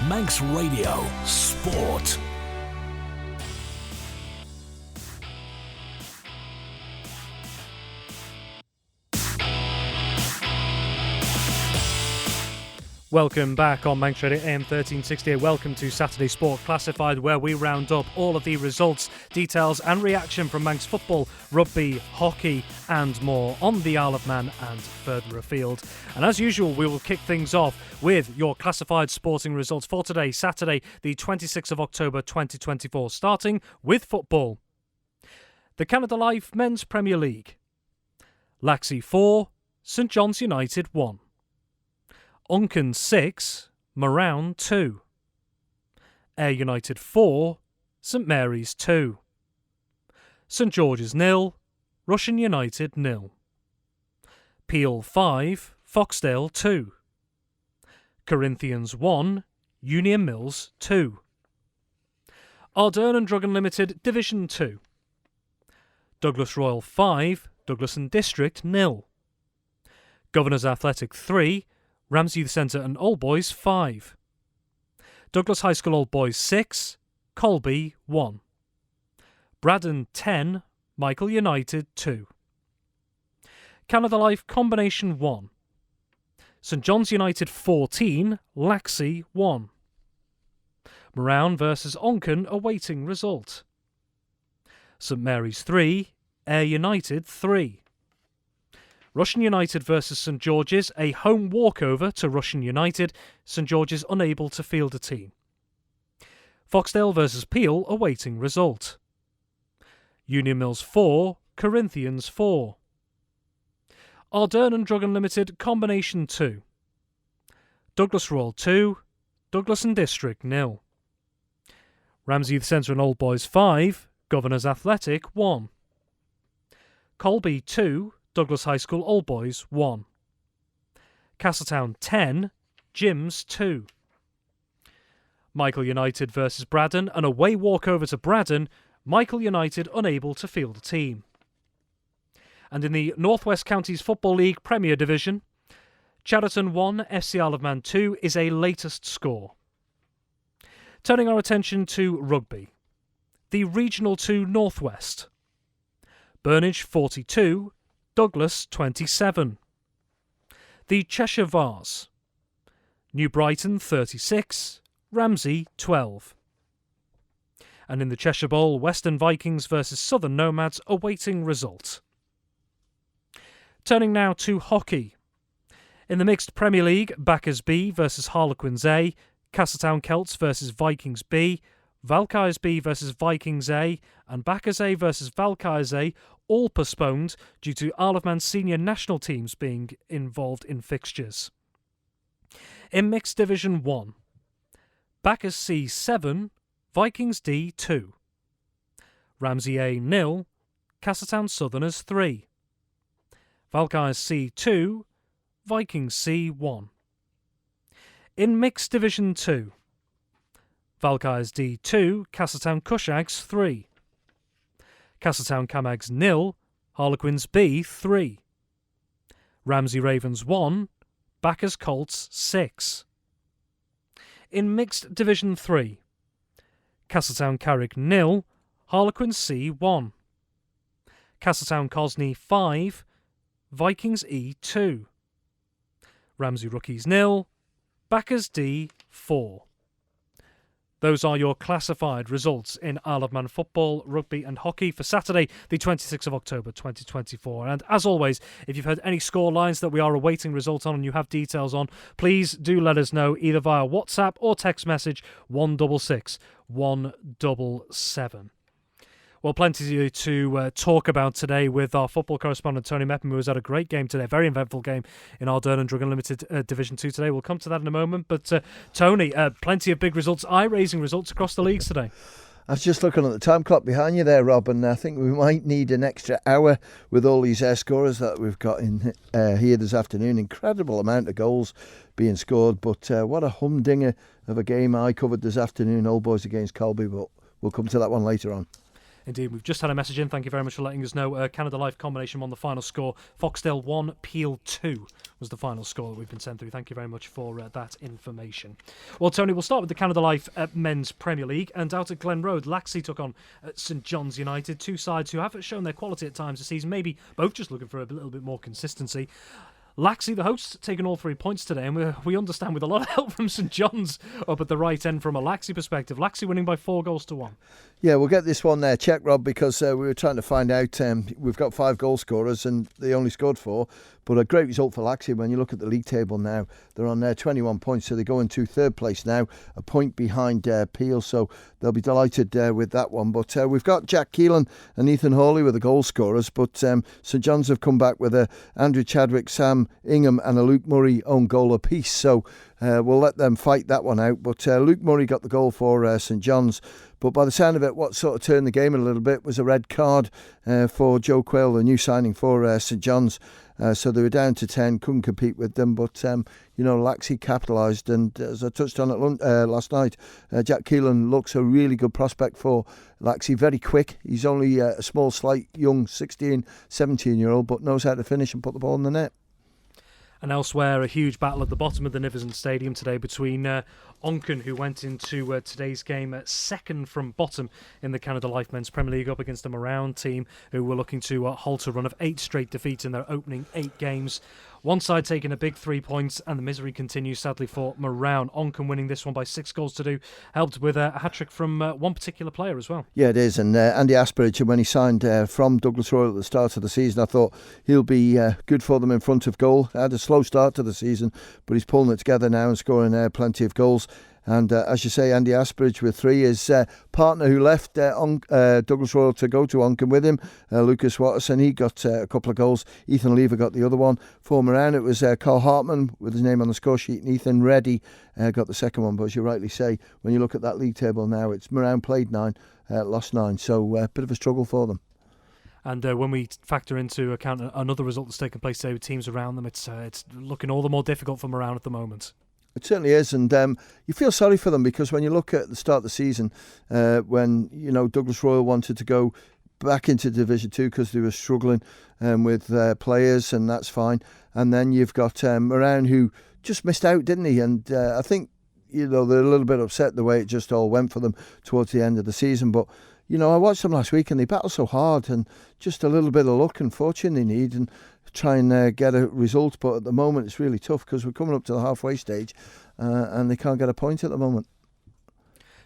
Manx Radio Sport. Welcome back on Manx Radio AM 1360. Welcome to Saturday Sport Classified, where we round up all of the results, details and reaction from Manx football, rugby, hockey and more on the Isle of Man and further afield. And as usual, we will kick things off with your classified sporting results for today, Saturday the 26th of October 2024, starting with football. The Canada Life Men's Premier League. Laxey 4, St John's United 1. Unken 6, Moran 2. Ayr United 4, St Mary's 2. St George's 0, Russian United 0. Peel 5, Foxdale 2. Corinthians 1, Union Mills 2. Ardern and Druggan Limited Division 2. Douglas Royal 5, Douglas and District 0. Governors Athletic 3, Ramsey Youth Centre and Old Boys 5. Douglas High School Old Boys 6, Colby 1. Braddon 10, Michael United 2. Canada Life Combination 1. St John's United 14, Laxey 1. Moran vs Onken awaiting result. St Mary's 3, Ayr United 3. Russian United vs St George's, a home walkover to Russian United. St George's unable to field a team. Foxdale vs Peel awaiting result. Union Mills 4, Corinthians 4. Ardern and Druggan Limited Combination 2. Douglas Royal 2, Douglas and District 0. Ramsey Youth Centre and Old Boys 5, Governors Athletic 1. Colby 2, Douglas High School Old Boys 1. Castletown 10, Gyms 2. Michael United vs Braddon, an away walkover to Braddon. Michael United unable to field a team. And in the North West Counties Football League Premier Division, Chadderton 1, FC Isle of Man 2 is a latest score. Turning our attention to rugby. The Regional 2 North West. Burnage 42, Douglas 27. The Cheshire Vars. New Brighton 36, Ramsey 12. And in the Cheshire Bowl, Western Vikings vs Southern Nomads awaiting result. Turning now to hockey. In the Mixed Premier League, Backers B vs Harlequins A, Castletown Celts vs Vikings B, Valkyries B vs Vikings A, and Backers A vs Valkyries A, all postponed due to Isle of Man senior national teams being involved in fixtures. In Mixed Division 1, Backers C 7, Vikings D 2. Ramsey A 0, Castletown Southerners 3. Valkyries C 2, Vikings C 1. In Mixed Division 2, Valkyries D 2, Castletown Cushags 3. Castletown Camags 0, Harlequins B 3. Ramsey Ravens 1, Backers Colts 6. In Mixed Division 3, Castletown Carrick 0, Harlequins C 1. Castletown Cosney 5, Vikings E 2. Ramsey Rookies 0, Backers D 4. Those are your classified results in Isle of Man football, rugby and hockey for Saturday, the 26th of October 2024. And as always, if you've heard any score lines that we are awaiting results on and you have details on, please do let us know either via WhatsApp or text message 166 177. Well, plenty to talk about today with our football correspondent Tony Mepham, who has had a great game today, a very eventful game in Ardern and Druggan Limited Division 2 today. We'll come to that in a moment. But Tony, plenty of big results, eye-raising results across the leagues today. I was just looking at the time clock behind you there, Rob, and I think we might need an extra hour with all these scorers that we've got in here this afternoon. Incredible amount of goals being scored, but what a humdinger of a game I covered this afternoon, Old Boys against Colby, but we'll come to that one later on. Indeed, we've just had a message in. Thank you very much for letting us know. Canada Life combination won the final score. Foxdale 1, Peel 2 was the final score that we've been sent through. Thank you very much for that information. Well, Tony, we'll start with the Canada Life Men's Premier League. And out at Glen Road, Laxey took on St John's United. Two sides who have shown their quality at times this season, maybe both just looking for a little bit more consistency. Laxey, the hosts, taken all 3 points today, and we understand with a lot of help from St John's up at the right end from a Laxey perspective. Laxey winning by 4-1. Yeah, we'll get this one checked, Rob, because we were trying to find out. We've got 5 goal scorers and they only scored 4, but a great result for Laxey. When you look at the league table now, they're on 21 points, so they go into third place now, a point behind Peel, so they'll be delighted with that one. But we've got Jack Keelan and Ethan Hawley with the goal scorers, but St John's have come back with a Andrew Chadwick, Sam Ingham and a Luke Murray own goal apiece, so we'll let them fight that one out. But Luke Murray got the goal for St John's. But by the sound of it, what sort of turned the game in a little bit was a red card for Joe Quayle, the new signing for St John's. So they were down to 10, couldn't compete with them. But, Laxey capitalised. And as I touched on it last night, Jack Keelan looks a really good prospect for Laxey. Very quick. He's only a small, slight, young 16, 17-year-old, but knows how to finish and put the ball in the net. And elsewhere, a huge battle at the bottom of the Nivison Stadium today between Onken, who went into today's game second from bottom in the Canada Life Men's Premier League, up against a Moran team who were looking to halt a run of 8 straight defeats in their opening 8 games. One side taking a big 3 points, and the misery continues, sadly, for Moran. Onken winning this one by 6-2, helped with a hat-trick from one particular player as well. Yeah, it is, and Andy Asperidge, when he signed from Douglas Royal at the start of the season, I thought he'll be good for them in front of goal. Had a slow start to the season, but he's pulling it together now and scoring plenty of goals. And as you say, Andy Asperidge with 3. His partner who left Douglas Royal to go to Onken with him, Lucas Watterson, he got a couple of goals. Ethan Lever got the other one. For Moran, it was Carl Hartman with his name on the score sheet, and Ethan Reddy got the second one. But as you rightly say, when you look at that league table now, it's Moran played 9, lost 9. So a bit of a struggle for them. And when we factor into account another result that's taken place today with teams around them, it's looking all the more difficult for Moran at the moment. It certainly is, and you feel sorry for them, because when you look at the start of the season, when Douglas Royal wanted to go back into Division 2 because they were struggling with players, and that's fine. And then you've got Moran, who just missed out, didn't he? And I think they're a little bit upset the way it just all went for them towards the end of the season. But I watched them last week, and they battle so hard, and just a little bit of luck and fortune they need, and try and get a result. But at the moment it's really tough, because we're coming up to the halfway stage and they can't get a point at the moment.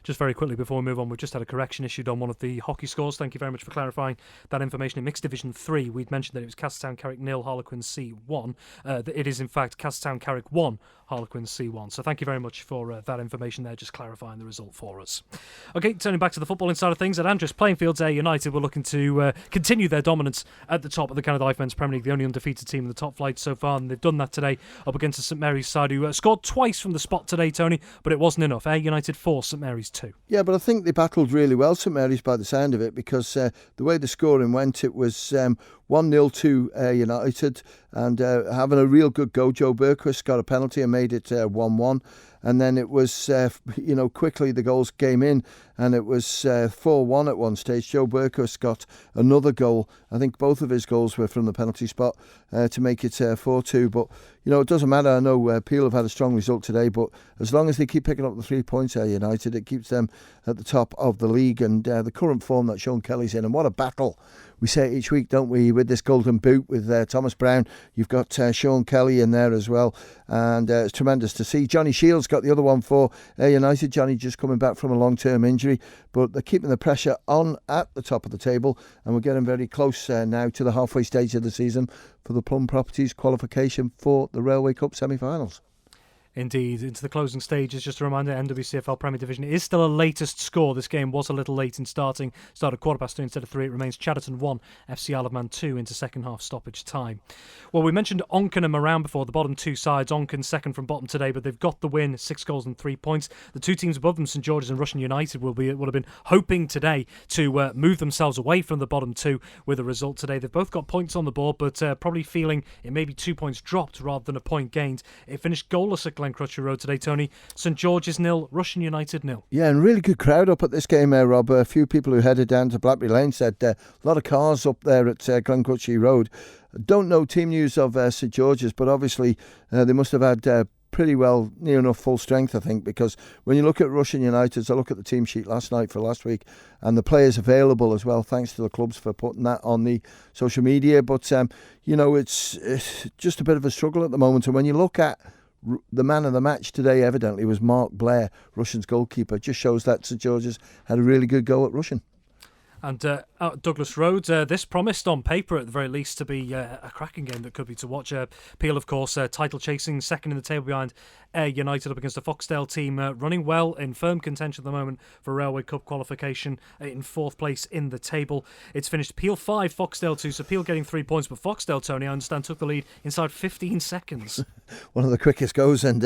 Just very quickly before we move on, we've just had a correction issued on one of the hockey scores. Thank you very much for clarifying that information. In Mixed Division 3, we'd mentioned that it was Castletown Carrick 0, Harlequins C 1. It is in fact Castletown Carrick 1, Harlequins C1. So thank you very much for that information there, just clarifying the result for us. Okay, turning back to the footballing side of things, at Andrews Plainfields, Ayr United were looking to continue their dominance at the top of the Canada Life Men's Premier League, the only undefeated team in the top flight so far, and they've done that today up against the St Mary's side, who scored twice from the spot today, Tony, but it wasn't enough. Ayr United 4, St Mary's 2. Yeah, but I think they battled really well, St Mary's, by the sound of it, because the way the scoring went, it was 1-0 to United, and having a real good go. Joe Burquist got a penalty and made it 1-1. And then it was, quickly the goals came in, and it was 4-1 at one stage. Joe Burquist got another goal. I think both of his goals were from the penalty spot to make it 4-2. But, it doesn't matter. I know Peel have had a strong result today, but as long as they keep picking up the 3 points at United, it keeps them at the top of the league. And the current form that Sean Kelly's in, and what a battle. We say it each week, don't we, with this golden boot with Thomas Brown. You've got Sean Kelly in there as well, and it's tremendous to see. Johnny Shields got the other one for United. Johnny just coming back from a long-term injury, but they're keeping the pressure on at the top of the table, and we're getting very close now to the halfway stage of the season for the Plum Properties qualification for the Railway Cup semi-finals. Indeed, into the closing stages. Just a reminder, NWCFL Premier Division is still a latest score. This game was a little late in starting. Started 2:15 instead of 3. It remains Chadderton 1, FC Isle of Man 2 into second half stoppage time. Well, we mentioned Onken and Moran before, the bottom two sides. Onken second from bottom today, but they've got the win, 6 goals and 3 points. The two teams above them, St George's and Russian United, would have been hoping today to move themselves away from the bottom two with a result today. They've both got points on the board, but probably feeling it may be 2 points dropped rather than a point gained. It finished goalless at Glen Crutcher Road today, Tony. St George's 0, Russian United 0. Yeah, and really good crowd up at this game, Rob. A few people who headed down to Blackberry Lane said a lot of cars up there at Glen Crutcher Road. Don't know team news of St George's, but obviously they must have had pretty well near enough full strength, I think, because when you look at Russian United, I look at the team sheet last night for last week, and the players available as well, thanks to the clubs for putting that on the social media. But it's just a bit of a struggle at the moment. And when you look at the man of the match today, evidently was Mark Blair, Russian's goalkeeper. Just shows that St George's had a really good go at Russian. And out at Douglas Road, this promised on paper at the very least to be a cracking game that could be to watch. Peel, of course, title chasing, second in the table behind Ayr United up against the Foxdale team, running well in firm contention at the moment for Railway Cup qualification, in fourth place in the table. It's finished Peel 5, Foxdale 2, so Peel getting 3 points, but Foxdale, Tony, I understand, took the lead inside 15 seconds. One of the quickest goes, and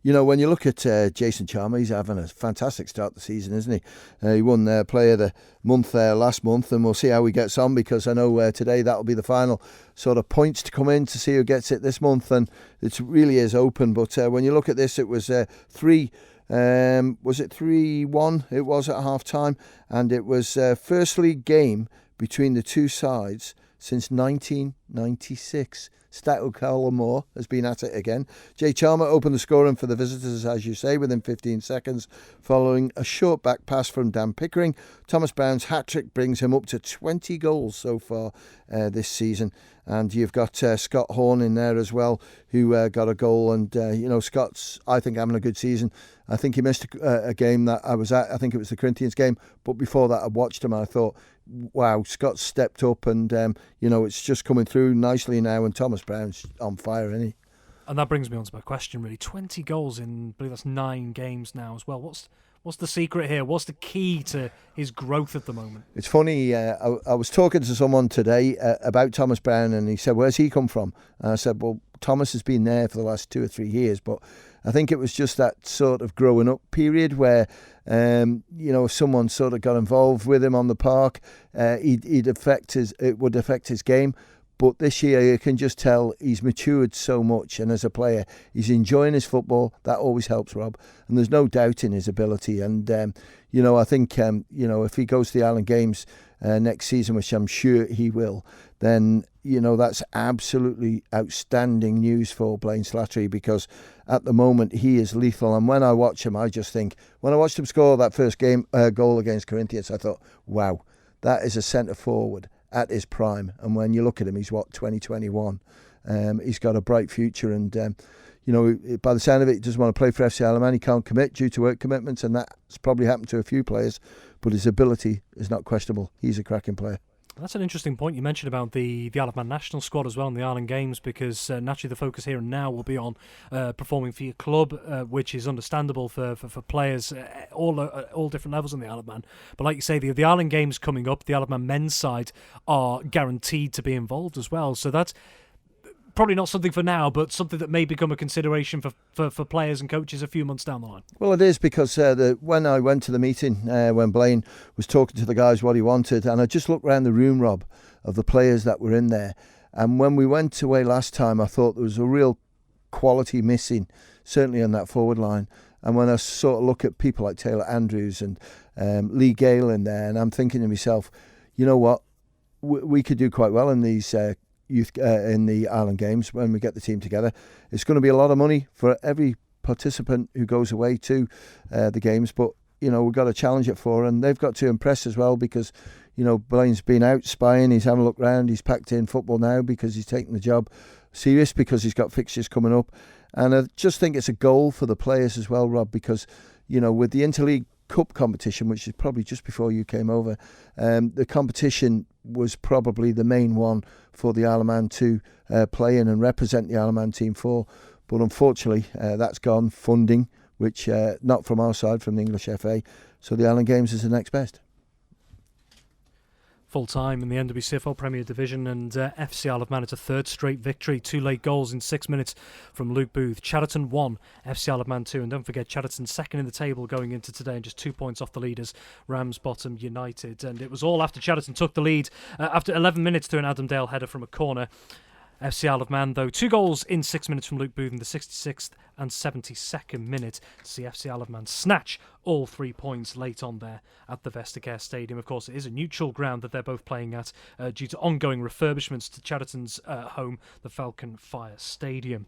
when you look at Jason Chalmer, he's having a fantastic start to the season, isn't he? He won Player of the Month last month, and we'll see how he gets on, because I know today that'll be the final sort of points to come in to see who gets it this month, and it really is open. But when you look at this, it was 3-1 it was at half time, and it was first league game between the two sides since 1996. Stato Cullimore has been at it again. Jay Chalmer opened the scoring for the visitors, as you say, within 15 seconds, following a short back pass from Dan Pickering. Thomas Brown's hat-trick brings him up to 20 goals so far this season. And you've got Scott Horn in there as well, who got a goal. And, Scott's, I think, having a good season. I think he missed a game that I was at. I think it was the Corinthians game. But before that, I watched him and I thought, wow, Scott stepped up, and it's just coming through nicely now, and Thomas Brown's on fire, isn't he? And that brings me on to my question, really. 20 goals in, I believe that's 9 games now as well. What's the secret here? What's the key to his growth at the moment? It's funny, I was talking to someone today about Thomas Brown, and he said, where's he come from? And I said, well, Thomas has been there for the last 2 or 3 years, but I think it was just that sort of growing up period where, if someone sort of got involved with him on the park, it would affect his game. But this year you can just tell he's matured so much, and as a player he's enjoying his football. That always helps, Rob, and there's no doubt in his ability. And I think if he goes to the Island Games next season, which I'm sure he will, then that's absolutely outstanding news for Blaine Slattery, because at the moment he is lethal. And when I watch him, I just think, when I watched him score that first game goal against Corinthians, I thought, wow, that is a centre forward at his prime. And when you look at him, he's 2021. He's got a bright future, and by the sound of it, he doesn't want to play for FC Isle of Man. He can't commit due to work commitments, and that's probably happened to a few players, but his ability is not questionable. He's a cracking player. That's an interesting point you mentioned about the Isle of Man national squad as well in the Ireland Games, because naturally the focus here and now will be on performing for your club, which is understandable for players all different levels in the Isle of Man. But like you say, the Ireland Games coming up, the Isle of Man men's side are guaranteed to be involved as well. So that's probably not something for now, but something that may become a consideration for players and coaches a few months down the line. Well, it is, because when I went to the meeting, when Blaine was talking to the guys what he wanted, and I just looked around the room, Rob, of the players that were in there, and when we went away last time, I thought there was a real quality missing, certainly on that forward line. And when I sort of look at people like Taylor Andrews and Lee Gale in there, and I'm thinking to myself, you know what, we could do quite well in these youth in the Island Games when we get the team together. It's going to be a lot of money for every participant who goes away to the games, but we've got to challenge it for, and they've got to impress as well, because Blaine's been out spying, he's having a look round, he's packed in football now because he's taking the job serious, because he's got fixtures coming up. And I just think it's a goal for the players as well, Rob, because with the Interleague Cup competition, which is probably just before you came over, the competition was probably the main one for the Isle of Man to play in and represent the Isle of Man team for. But unfortunately, that's gone, funding, which not from our side, from the English FA. So the Island Games is the next best. Full time in the NWCFL Premier Division, and FC Isle of Man, it's a third straight victory. 2 late goals in 6 minutes from Luke Booth. Chatterton 1, FC Isle of Man 2, and don't forget Chatterton second in the table going into today, and just 2 points off the leaders, Ramsbottom United. And it was all after Chatterton took the lead after 11 minutes through an Adam Dale header from a corner. FC Isle of Man, though, 2 goals in 6 minutes from Luke Booth in the 66th and 72nd minute to see FC Isle of Man snatch all 3 points late on there at the Vestercare Stadium. Of course, it is a neutral ground that they're both playing at due to ongoing refurbishments to Cheriton's home, the Falcon Fire Stadium.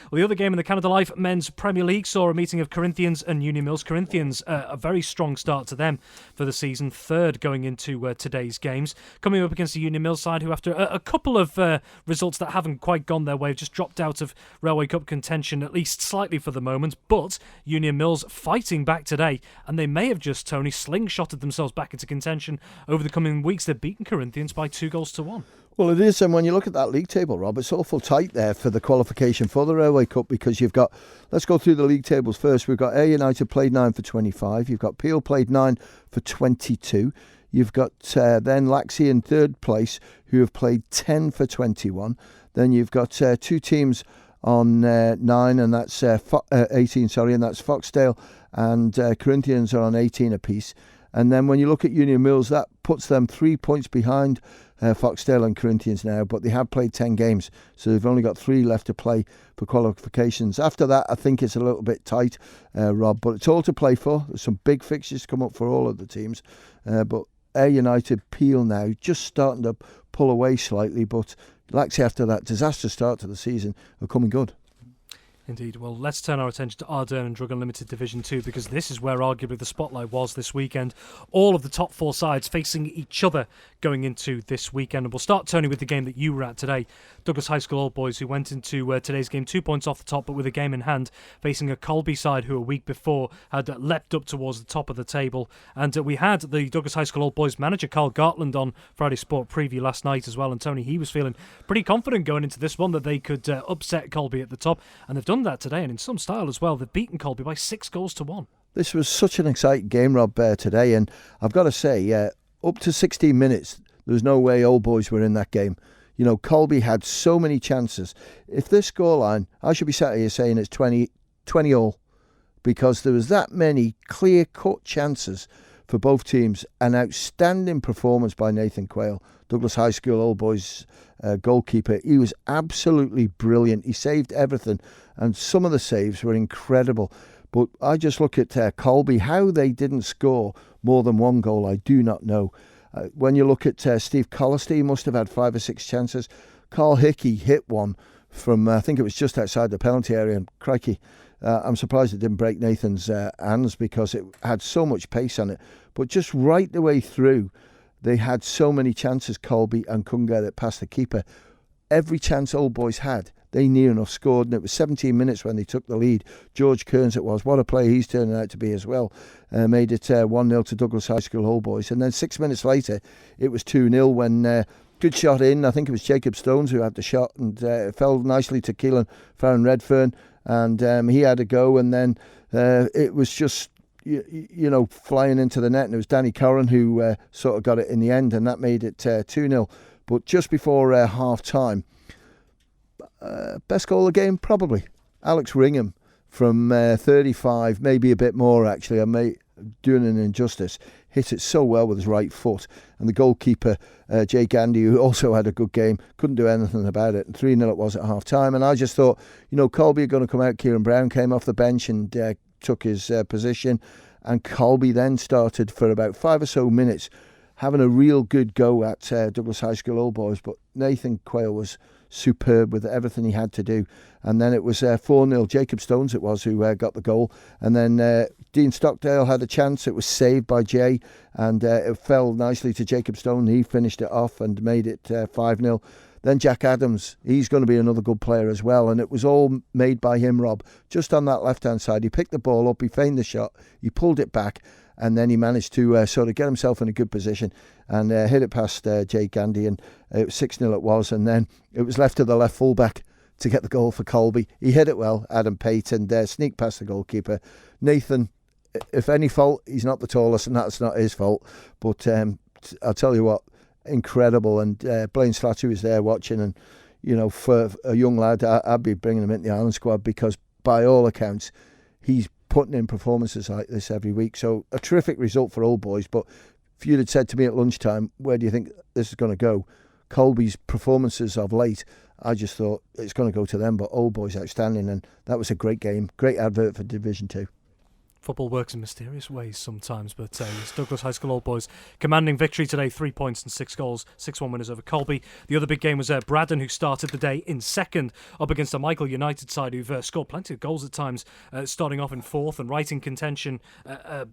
Well, the other game in the Canada Life Men's Premier League saw a meeting of Corinthians and Union Mills. Corinthians, a very strong start to them for the season, third going into today's games, coming up against the Union Mills side who, after a couple of results that haven't quite gone their way, have just dropped out of Railway Cup contention, at least slightly for the moment. But Union Mills fighting back today, and they may have just, Tony, slingshotted themselves back into contention over the coming weeks. They've beaten Corinthians by 2-1. Well, it is, and when you look at that league table, Rob, it's awful tight there for the qualification for the Railway Cup, because you've got, let's go through the league tables first. We've got Ayr United played 9 for 25. You've got Peel played 9 for 22. You've got then Laxey in third place, who have played 10 for 21. Then you've got two teams on 9, and that's 18, and that's Foxdale and Corinthians are on 18 apiece. And then when you look at Union Mills, that puts them 3 points behind Foxdale and Corinthians now, but they have played 10 games, so they've only got 3 left to play for qualifications. After that, I think it's a little bit tight, Rob, but it's all to play for. There's some big fixtures come up for all of the teams, but Ayr United, Peel now, just starting to pull away slightly, but Laxey, after that disastrous start to the season, are coming good. Indeed. Well, let's turn our attention to Ardern and Drug Unlimited Division 2, because this is where arguably the spotlight was this weekend. All of the top 4 sides facing each other going into this weekend. And we'll start, Tony, with the game that you were at today. Douglas High School Old Boys, who went into today's game 2 points off the top, but with a game in hand, facing a Colby side who a week before had leapt up towards the top of the table. And we had the Douglas High School Old Boys manager, Carl Gartland, on Friday Sport Preview last night as well. And Tony, he was feeling pretty confident going into this one that they could upset Colby at the top. And they've done that today, and in some style as well. They've beaten Colby by 6-1. This was such an exciting game, Rob, today, and I've got to say, up to 16 minutes, there was no way Old Boys were in that game. You know, Colby had so many chances. If this scoreline, I should be sat here saying it's 20 all, because there was that many clear-cut chances for both teams. An outstanding performance by Nathan Quayle, Douglas High School Old Boys goalkeeper. He was absolutely brilliant. He saved everything, and some of the saves were incredible. But I just look at Colby, how they didn't score more than one goal, I do not know. When you look at Steve Collisty, he must have had 5 or 6 chances. Carl Hickey hit one from, I think it was just outside the penalty area, and crikey, I'm surprised it didn't break Nathan's hands, because it had so much pace on it. But just right the way through, they had so many chances, Colby, and couldn't get it past the keeper. Every chance Old Boys had, they near enough scored, and it was 17 minutes when they took the lead. George Kearns it was. What a player he's turning out to be as well. Made it 1-0 to Douglas High School Old Boys. And then 6 minutes later, it was 2-0 when good shot in. I think it was Jacob Stones who had the shot, and it fell nicely to Keelan Farron Redfern, and he had a go, and then it was just, you know, flying into the net, and it was Danny Curran who sort of got it in the end, and that made it 2-0. But just before half-time, best goal of the game, probably. Alex Ringham from 35, maybe a bit more actually, I may doing an injustice, hit it so well with his right foot. And the goalkeeper, Jay Gandy, who also had a good game, couldn't do anything about it. And 3-0 it was at half-time. And I just thought, you know, Colby are going to come out. Kieran Brown came off the bench and took his position. And Colby then started for about 5 or so minutes having a real good go at Douglas High School Old Boys. But Nathan Quayle was superb with everything he had to do. And then it was 4-0. Jacob Stones it was who got the goal. And then Dean Stockdale had a chance. It was saved by Jay, and it fell nicely to Jacob Stone. He finished it off and made it 5-0. Then Jack Adams, he's going to be another good player as well. And it was all made by him, Rob, just on that left-hand side. He picked the ball up, he feigned the shot, he pulled it back, and then he managed to sort of get himself in a good position and hit it past Jay Gandy, and it was 6-0 it was. And then it was left to the left full-back to get the goal for Colby. He hit it well, Adam Pate, and sneaked past the goalkeeper. Nathan, if any fault, he's not the tallest, and that's not his fault. But I'll tell you what, incredible. And Blaine Slattery was there watching, and you know, for a young lad, I'd be bringing him into the Ireland squad, because by all accounts, he's putting in performances like this every week. So a terrific result for Old Boys. But if you'd had said to me at lunchtime, where do you think this is going to go? Colby's performances of late I just thought it's going to go to them, but Old Boys outstanding, and that was a great game, great advert for Division 2. Football works in mysterious ways sometimes, but it's Douglas High School Old Boys commanding victory today, 3 points and 6 goals, 6-1 winners over Colby. The other big game was Braddon, who started the day in second, up against a Michael United side who've scored plenty of goals at times, starting off in fourth and right in contention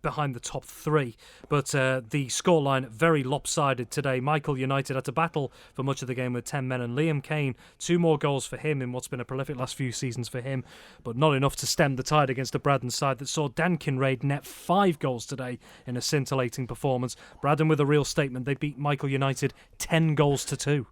behind the top three. But the scoreline very lopsided today. Michael United had to battle for much of the game with 10 men, and Liam Kane, 2 more goals for him in what's been a prolific last few seasons for him, but not enough to stem the tide against the Braddon side that saw Dan Kinraid net 5 goals today in a scintillating performance. Braddon with a real statement. They beat Michael United 10 goals to 2.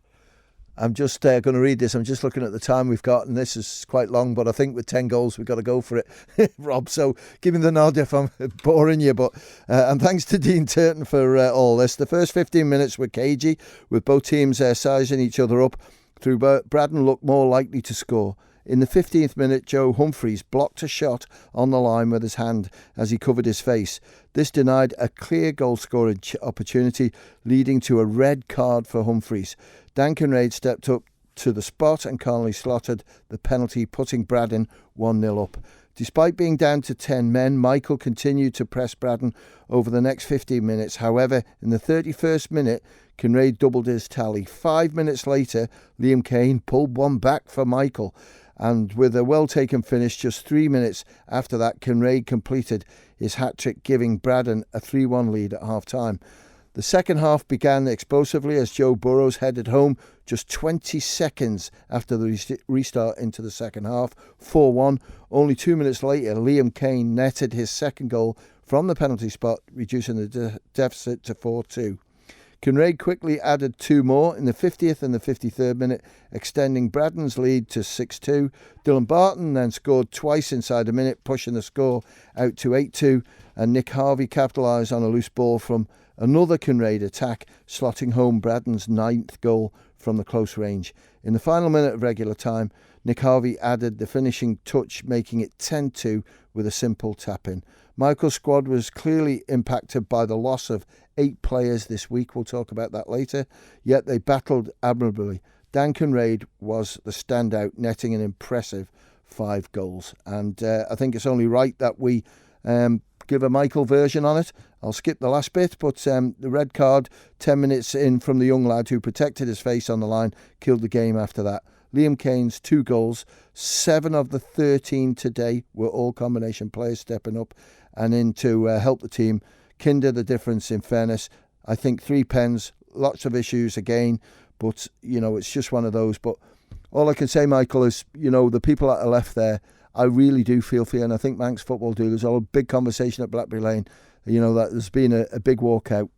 I'm just going to read this. I'm just looking at the time we've got, and this is quite long, but I think with 10 goals we've got to go for it, Rob. So give me the nod if I'm boring you. But and thanks to Dean Turton for all this. The first 15 minutes were cagey, with both teams sizing each other up. Through Braddon looked more likely to score. In the 15th minute, Joe Humphreys blocked a shot on the line with his hand as he covered his face. This denied a clear goal-scoring opportunity, leading to a red card for Humphreys. Dan Kinraid stepped up to the spot and calmly slotted the penalty, putting Braddon 1-0 up. Despite being down to 10 men, Michael continued to press Braddon over the next 15 minutes. However, in the 31st minute, Kinraid doubled his tally. 5 minutes later, Liam Kane pulled one back for Michael. And with a well-taken finish, just 3 minutes after that, Kinraid completed his hat-trick, giving Braddon a 3-1 lead at half-time. The second half began explosively as Joe Burrows headed home just 20 seconds after the restart into the second half, 4-1. Only 2 minutes later, Liam Kane netted his second goal from the penalty spot, reducing the deficit to 4-2. Kinraid quickly added 2 more in the 50th and the 53rd minute, extending Braddon's lead to 6-2. Dylan Barton then scored twice inside a minute, pushing the score out to 8-2, and Nick Harvey capitalised on a loose ball from another Kinraid attack, slotting home Braddon's 9th goal from the close range. In the final minute of regular time, Nick Harvey added the finishing touch, making it 10-2 with a simple tap-in. Michael's squad was clearly impacted by the loss of 8 players this week. We'll talk about that later. Yet they battled admirably. Dan Kinraid was the standout, netting an impressive 5 goals. And I think it's only right that we give a Michael version on it. I'll skip the last bit, but the red card 10 minutes in from the young lad who protected his face on the line killed the game after that. Liam Kane's 2 goals, 7 of the 13 today were all combination players stepping up and in to help the team. Kinder the difference, in fairness. I think 3 pens, lots of issues again, but, it's just one of those. But all I can say, Michael, is, the people that are left there, I really do feel for you, and I think Manx football do. There's a big conversation at Blackberry Lane, that there's been a big walkout.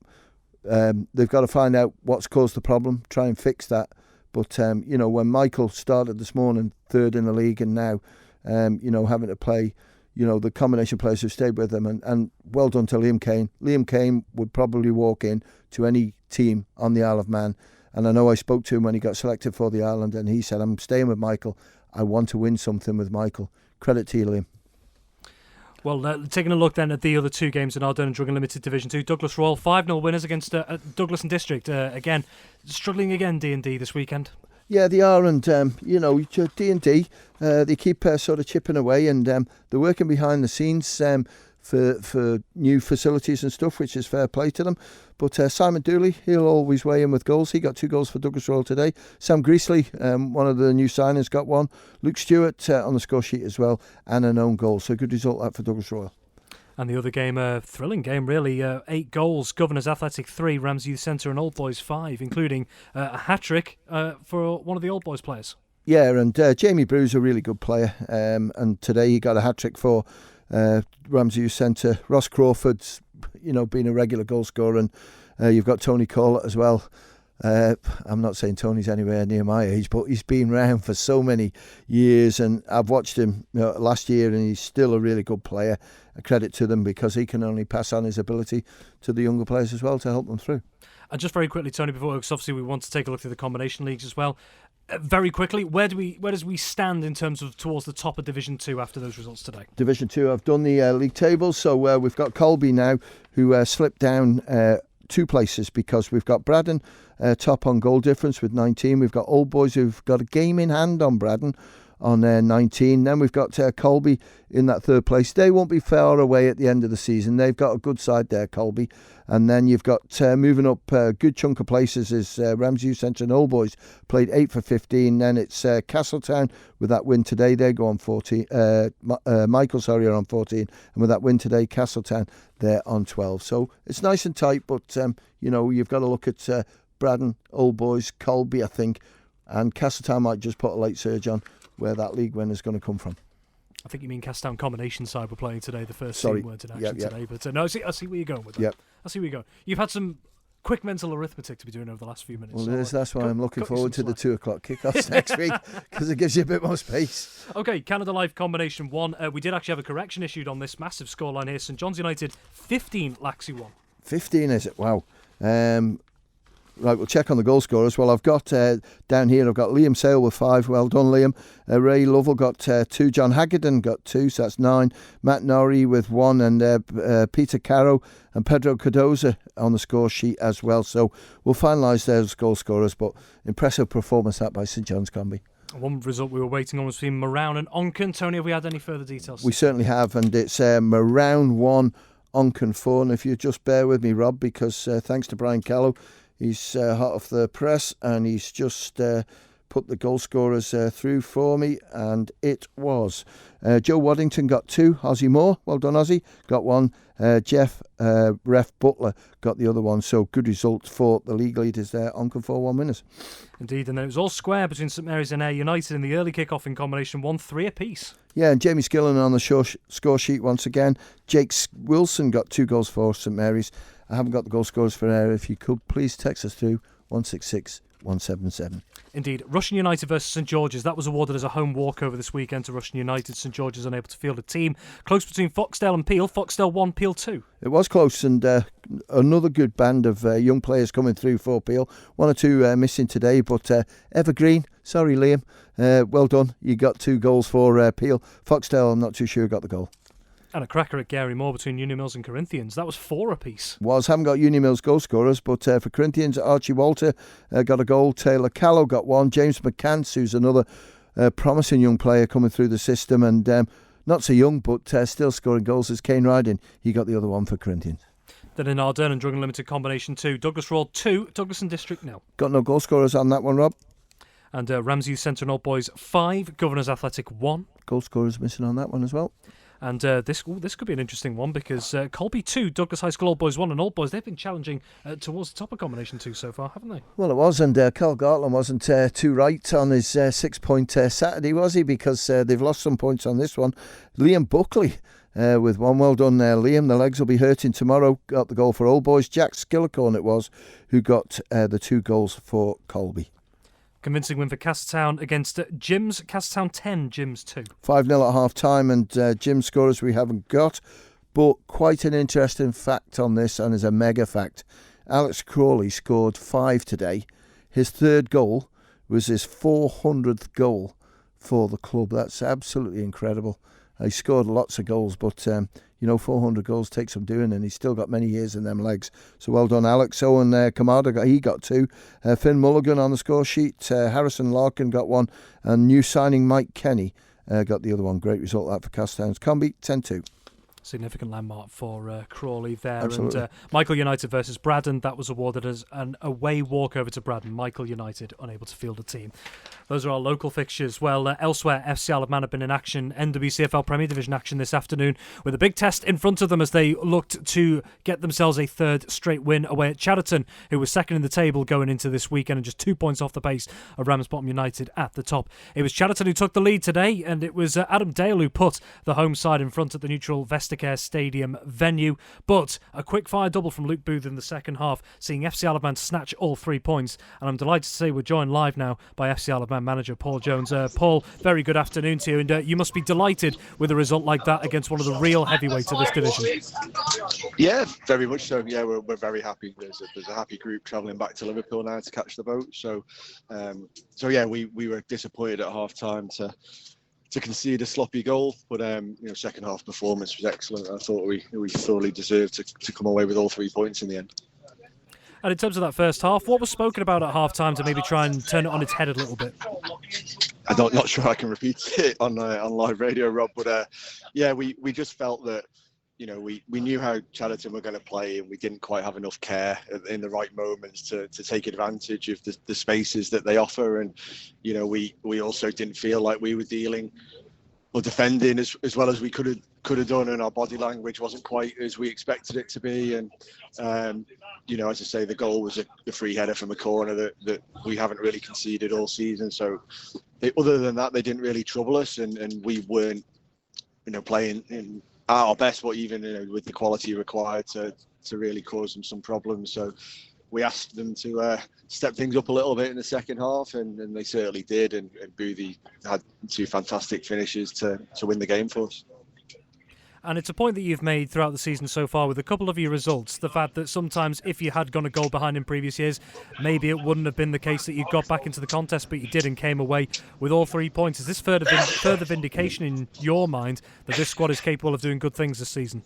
They've got to find out what's caused the problem, try and fix that. But, when Michael started this morning, 3rd in the league, and now, having to play, the combination players who've stayed with them, and well done to Liam Kane. Liam Kane would probably walk in to any team on the Isle of Man. And I know I spoke to him when he got selected for the island, and he said, I'm staying with Michael. I want to win something with Michael. Credit to you, Liam. Well, taking a look then at the other 2 games in our Dun & Drugan Limited Division 2, Douglas Royal 5-0 winners against Douglas and District. Again, struggling again, D&D this weekend. Yeah, they are, and D&D, they keep sort of chipping away, and they're working behind the scenes for new facilities and stuff, which is fair play to them. But Simon Dooley, he'll always weigh in with goals. He got 2 goals for Douglas Royal today. Sam Greasley, one of the new signings, got 1. Luke Stewart on the score sheet as well, and an own goal. So good result that for Douglas Royal. And the other game, a thrilling game really, 8 goals, Governors Athletic 3, Ramsey Youth Centre and Old Boys 5, including a hat-trick for one of the Old Boys players. Yeah, and Jamie Brew's a really good player, and today he got a hat-trick for Ramsey Youth Centre. Ross Crawford's, been a regular goal scorer, and you've got Tony Collett as well. I'm not saying Tony's anywhere near my age, but he's been around for so many years, and I've watched him last year, and he's still a really good player. A credit to them, because he can only pass on his ability to the younger players as well to help them through. And just very quickly, Tony, because obviously we want to take a look at the combination leagues as well. Very quickly, where does we stand in terms of towards the top of Division 2 after those results today? Division 2, I've done the league tables, so we've got Colby now, who slipped down two places, because we've got Braddon top on goal difference with 19. We've got Old Boys who've got a game in hand on Braddon on 19. Then we've got Colby in that third place. They won't be far away at the end of the season. They've got a good side there, Colby. And then you've got moving up a good chunk of places is Ramsey Youth Centre and Old Boys played 8 for 15. Then it's Castletown with that win today. They go on 14. Michael, are on 14. And with that win today, Castletown, they're on 12. So it's nice and tight, but you've got to look at Braddon, Old Boys, Colby, I think, and Castletown might just put a late surge on where that league win is going to come from. I think you mean Castletown combination side were playing today, the first team words in action today. But no, I see where you're going with that. Yep. I see where you're going. You've had some quick mental arithmetic to be doing over the last few minutes. Well, that's why I'm looking forward to the 2 o'clock kickoffs next week, because it gives you a bit more space. Okay, Canada Live combination 1. We did actually have a correction issued on this massive scoreline here. St John's United 15, Laxey 1. 15 is it? Wow. Right, we'll check on the goal scorers. Well, I've got down here, I've got Liam Sale with 5. Well done, Liam. Ray Lovell got 2. John Haggerton got 2, so that's 9. Matt Norrie with 1. And Peter Caro and Pedro Cardoza on the score sheet as well. So we'll finalise those goal scorers, but impressive performance that by St John's Combi. One result we were waiting on was between Marown and Onken. Tony, have we had any further details? We certainly have, and it's Marown 1, Onken 4. And if you just bear with me, Rob, because thanks to Brian Callow, he's hot off the press, and he's just put the goal scorers through for me, and it was Joe Waddington got 2, Ozzie Moore, well done Ozzie, got 1, Jeff Ref Butler got the other one, so good result for the league leaders there, Onken 4-1 winners. Indeed, and then it was all square between St Mary's and Ayr United in the early kick-off in combination 1, 3 apiece. Yeah, and Jamie Skillen on the score sheet once again. Jake Wilson got 2 goals for St Mary's. I haven't got the goal scorers for Ayr. If you could, please text us through 166 177. Indeed. Russian United versus St George's. That was awarded as a home walkover this weekend to Russian United. St George's unable to field a team. Close between Foxdale and Peel. Foxdale 1, Peel 2. It was close, and another good band of young players coming through for Peel. 1 or 2 missing today, but Evergreen, sorry Liam, well done. You got 2 goals for Peel. Foxdale, I'm not too sure, got the goal. And a cracker at Gary Moore between Union Mills and Corinthians. That was 4 apiece. Haven't got Union Mills goal scorers, but for Corinthians, Archie Walter got a goal. Taylor Callow got 1. James McCants, who's another promising young player coming through the system, and not so young, but still scoring goals, is Kane Riding. He got the other one for Corinthians. Then in Ardern and Druggan Limited combination 2, Douglas Road 2, Douglas and District 0. Got no goal scorers on that one, Rob. And Ramsey Youth Centre and Old Boys 5, Governors Athletic 1. Goal scorers missing on that one as well. And this could be an interesting one, because Colby 2, Douglas High School Old Boys 1, and Old Boys, they've been challenging towards the top of combination 2 so far, haven't they? Well, it was, and Carl Gartland wasn't too right on his 6-point Saturday, was he? Because they've lost some points on this one. Liam Buckley with 1. Well done there, Liam. The legs will be hurting tomorrow. Got the goal for Old Boys. Jack Skillicorn it was who got the 2 goals for Colby. Convincing win for Castletown against Jim's. Castletown 10, Jim's 2. 5-0 at half-time, and Jim's scorers we haven't got. But quite an interesting fact on this, and is a mega fact. Alex Crawley scored 5 today. His 3rd goal was his 400th goal for the club. That's absolutely incredible. He scored lots of goals, but 400 goals takes some doing, and he's still got many years in them legs. So well done, Alex. Owen Kamada, he got 2. Finn Mulligan on the score sheet. Harrison Larkin got 1, and new signing Mike Kenny got the other one. Great result that for Castletown's Combi, 10-2. Significant landmark for Crawley there. Absolutely. And Michael United versus Braddon, that was awarded as an away walkover to Braddon. Michael United unable to field a team. Those are our local fixtures. Well, elsewhere, FC Isle of Man have been in action, NWCFL Premier Division action this afternoon, with a big test in front of them as they looked to get themselves a 3rd straight win away at Chatterton, who was 2nd in the table going into this weekend and just 2 points off the pace of Ramsbottom United at the top. It was Chatterton who took the lead today, and it was Adam Dale who put the home side in front at the neutral Vestacare Stadium venue. But a quick-fire double from Luke Booth in the second half, seeing FC Isle of Man snatch all 3 points. And I'm delighted to say we're joined live now by FC Isle of Man manager Paul Jones. Paul, very good afternoon to you, and you must be delighted with a result like that against one of the real heavyweights of this division. Yeah, very much so. Yeah, we're very happy. There's a happy group travelling back to Liverpool now to catch the boat. So yeah, we were disappointed at half time to concede a sloppy goal, but second half performance was excellent. I thought we thoroughly deserved to come away with all 3 points in the end. And in terms of that first half, what was spoken about at half-time to maybe try and turn it on its head a little bit? I'm not sure I can repeat it on live radio, Rob, but yeah, we just felt that, you know, we knew how Chatterton were going to play, and we didn't quite have enough care in the right moments to take advantage of the spaces that they offer. And, you know, we also didn't feel like we were dealing or defending as well as we could have done, and our body language wasn't quite as we expected it to be. And you know, as I say, the goal was the free header from a corner that we haven't really conceded all season. So other than that, they didn't really trouble us, and we weren't, you know, playing at our best, but even, you know, with the quality required to really cause them some problems. So we asked them to step things up a little bit in the second half, and they certainly did. And Boothie had 2 fantastic finishes to win the game for us. And it's a point that you've made throughout the season so far with a couple of your results, the fact that sometimes if you had gone a goal behind in previous years, maybe it wouldn't have been the case that you got back into the contest, but you did and came away with all 3 points. Is this further vindication in your mind that this squad is capable of doing good things this season?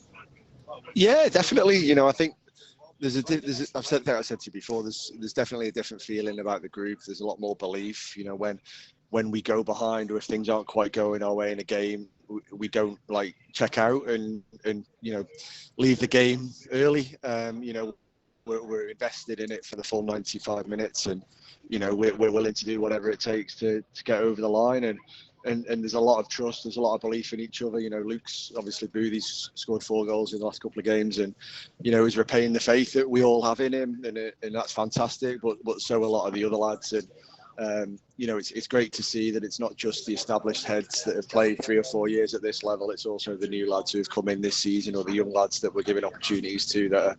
Yeah, definitely. You know, I think I've said to you before, there's definitely a different feeling about the group. There's a lot more belief, you know, when we go behind, or if things aren't quite going our way in a game, we don't like check out and you know, leave the game early. You know, we're invested in it for the full 95 minutes, and, you know, we're willing to do whatever it takes to get over the line. And there's a lot of trust, there's a lot of belief in each other. You know, Luke's obviously, Boothie's scored 4 goals in the last couple of games, and, you know, he's repaying the faith that we all have in him, and that's fantastic. But so a lot of the other lads, and you know, it's great to see that it's not just the established heads that have played 3 or 4 years at this level. It's also the new lads who have come in this season, or the young lads that we're giving opportunities to, that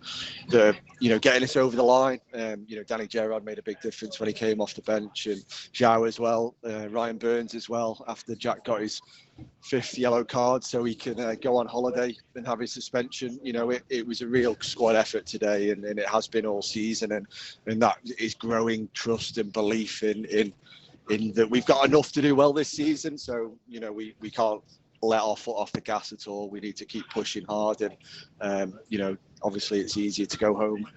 are you know, getting us over the line. You know, Danny Gerrard made a big difference when he came off the bench, and Zhao as well, Ryan Burns as well, after Jack got his 5th yellow card, so he can go on holiday and have his suspension. You know, it was a real squad effort today, and it has been all season, and that is growing trust and belief in that we've got enough to do well this season. So, you know, we can't let our foot off the gas at all. We need to keep pushing hard, and you know, obviously it's easier to go home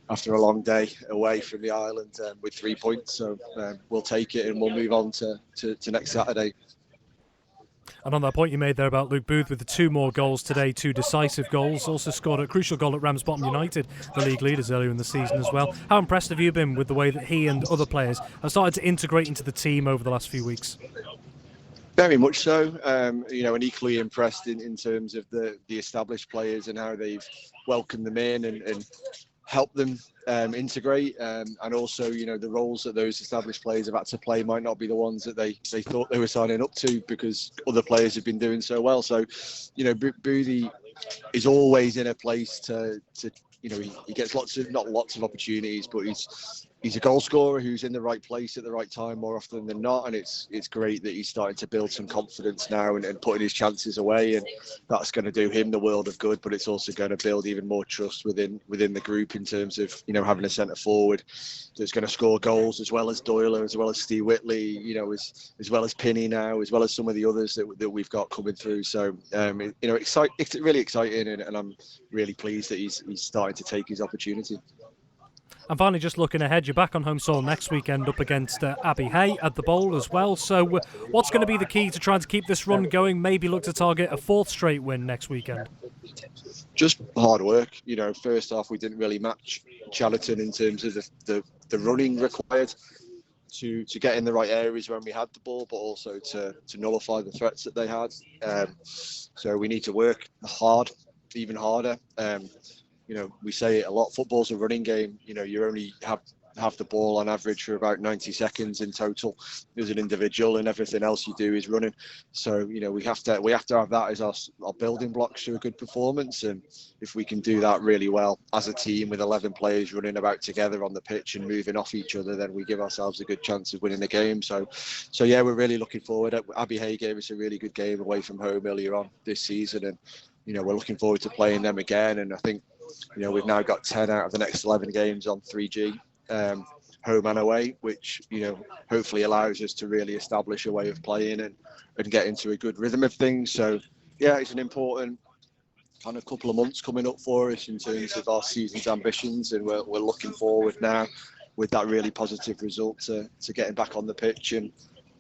after a long day away from the island with 3 points. So we'll take it, and we'll move on to next Saturday. And on that point you made there about Luke Booth, with the 2 more goals today, 2 decisive goals, also scored a crucial goal at Ramsbottom United, the league leaders, earlier in the season as well. How impressed have you been with the way that he and other players have started to integrate into the team over the last few weeks? Very much so. You know, and equally impressed in terms of the established players and how they've welcomed them in and helped them integrate, and also, you know, the roles that those established players have had to play might not be the ones that they thought they were signing up to, because other players have been doing so well. So, you know, Boothie is always in a place to you know, he gets not lots of opportunities, but he's a goal scorer who's in the right place at the right time more often than not, and it's great that he's starting to build some confidence now and putting his chances away, and that's going to do him the world of good. But it's also going to build even more trust within the group, in terms of, you know, having a centre forward that's going to score goals, as well as Doyle, as well as Steve Whitley, you know, as well as Pinney now, as well as some of the others that we've got coming through. So you know, it's really exciting, and I'm really pleased that he's starting to take his opportunity. And finally, just looking ahead, you're back on home soil next weekend up against Abbey Hay at the Bowl as well. So what's going to be the key to trying to keep this run going? Maybe look to target a 4th straight win next weekend? Just hard work. You know, first off, we didn't really match Chatterton in terms of the running required to get in the right areas when we had the ball, but also to nullify the threats that they had. So we need to work hard, even harder. You know, we say it a lot, football's a running game. You know, you only have the ball on average for about 90 seconds in total as an individual, and everything else you do is running. So, you know, we have to have that as our building blocks to a good performance. And if we can do that really well as a team, with 11 players running about together on the pitch and moving off each other, then we give ourselves a good chance of winning the game. So yeah, we're really looking forward. Abbey Hay gave us a really good game away from home earlier on this season, and, you know, we're looking forward to playing them again. And I think, you know, we've now got 10 out of the next 11 games on 3G, home and away, which, you know, hopefully allows us to really establish a way of playing and get into a good rhythm of things. So yeah, it's an important kind of couple of months coming up for us in terms of our season's ambitions, and we're looking forward now with that really positive result to getting back on the pitch and,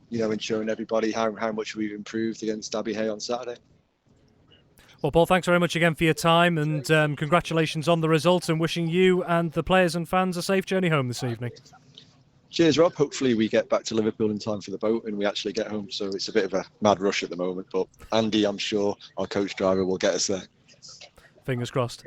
you know, and showing everybody how much we've improved against Abbey Hay on Saturday. Well, Paul, thanks very much again for your time, and congratulations on the results, and wishing you and the players and fans a safe journey home this evening. Cheers, Rob. Hopefully we get back to Liverpool in time for the boat and we actually get home. So it's a bit of a mad rush at the moment, but Andy, I'm sure our coach driver will get us there. Fingers crossed.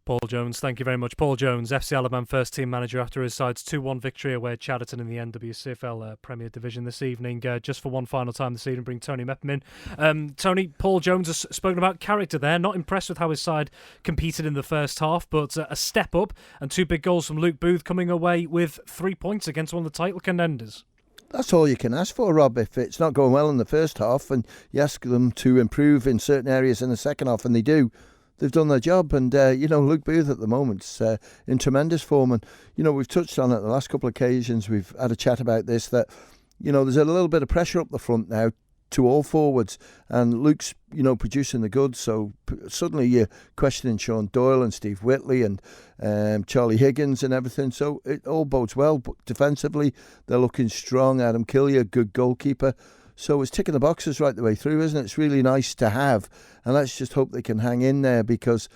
Paul Jones, thank you very much. Paul Jones, FC Alaban first team manager after his side's 2-1 victory away at Chadderton in the NWCFL Premier Division this evening. Just for one final time this evening, bring Tony Mepham in. Tony, Paul Jones has spoken about character there. Not impressed with how his side competed in the first half, but a step up and 2 big goals from Luke Booth, coming away with 3 points against one of the title contenders. That's all you can ask for, Rob. If it's not going well in the first half and you ask them to improve in certain areas in the second half, and they do, they've done their job. And, Luke Booth at the moment's in tremendous form. And, we've touched on it the last couple of occasions. We've had a chat about this, that, there's a little bit of pressure up the front now to all forwards. And Luke's, producing the goods. So suddenly you're questioning Sean Doyle and Steve Whitley and Charlie Higgins and everything. So it all bodes well. But defensively, they're looking strong. Adam Killier, good goalkeeper. So it's ticking the boxes right the way through, isn't it? It's really nice to have. And let's just hope they can hang in there, because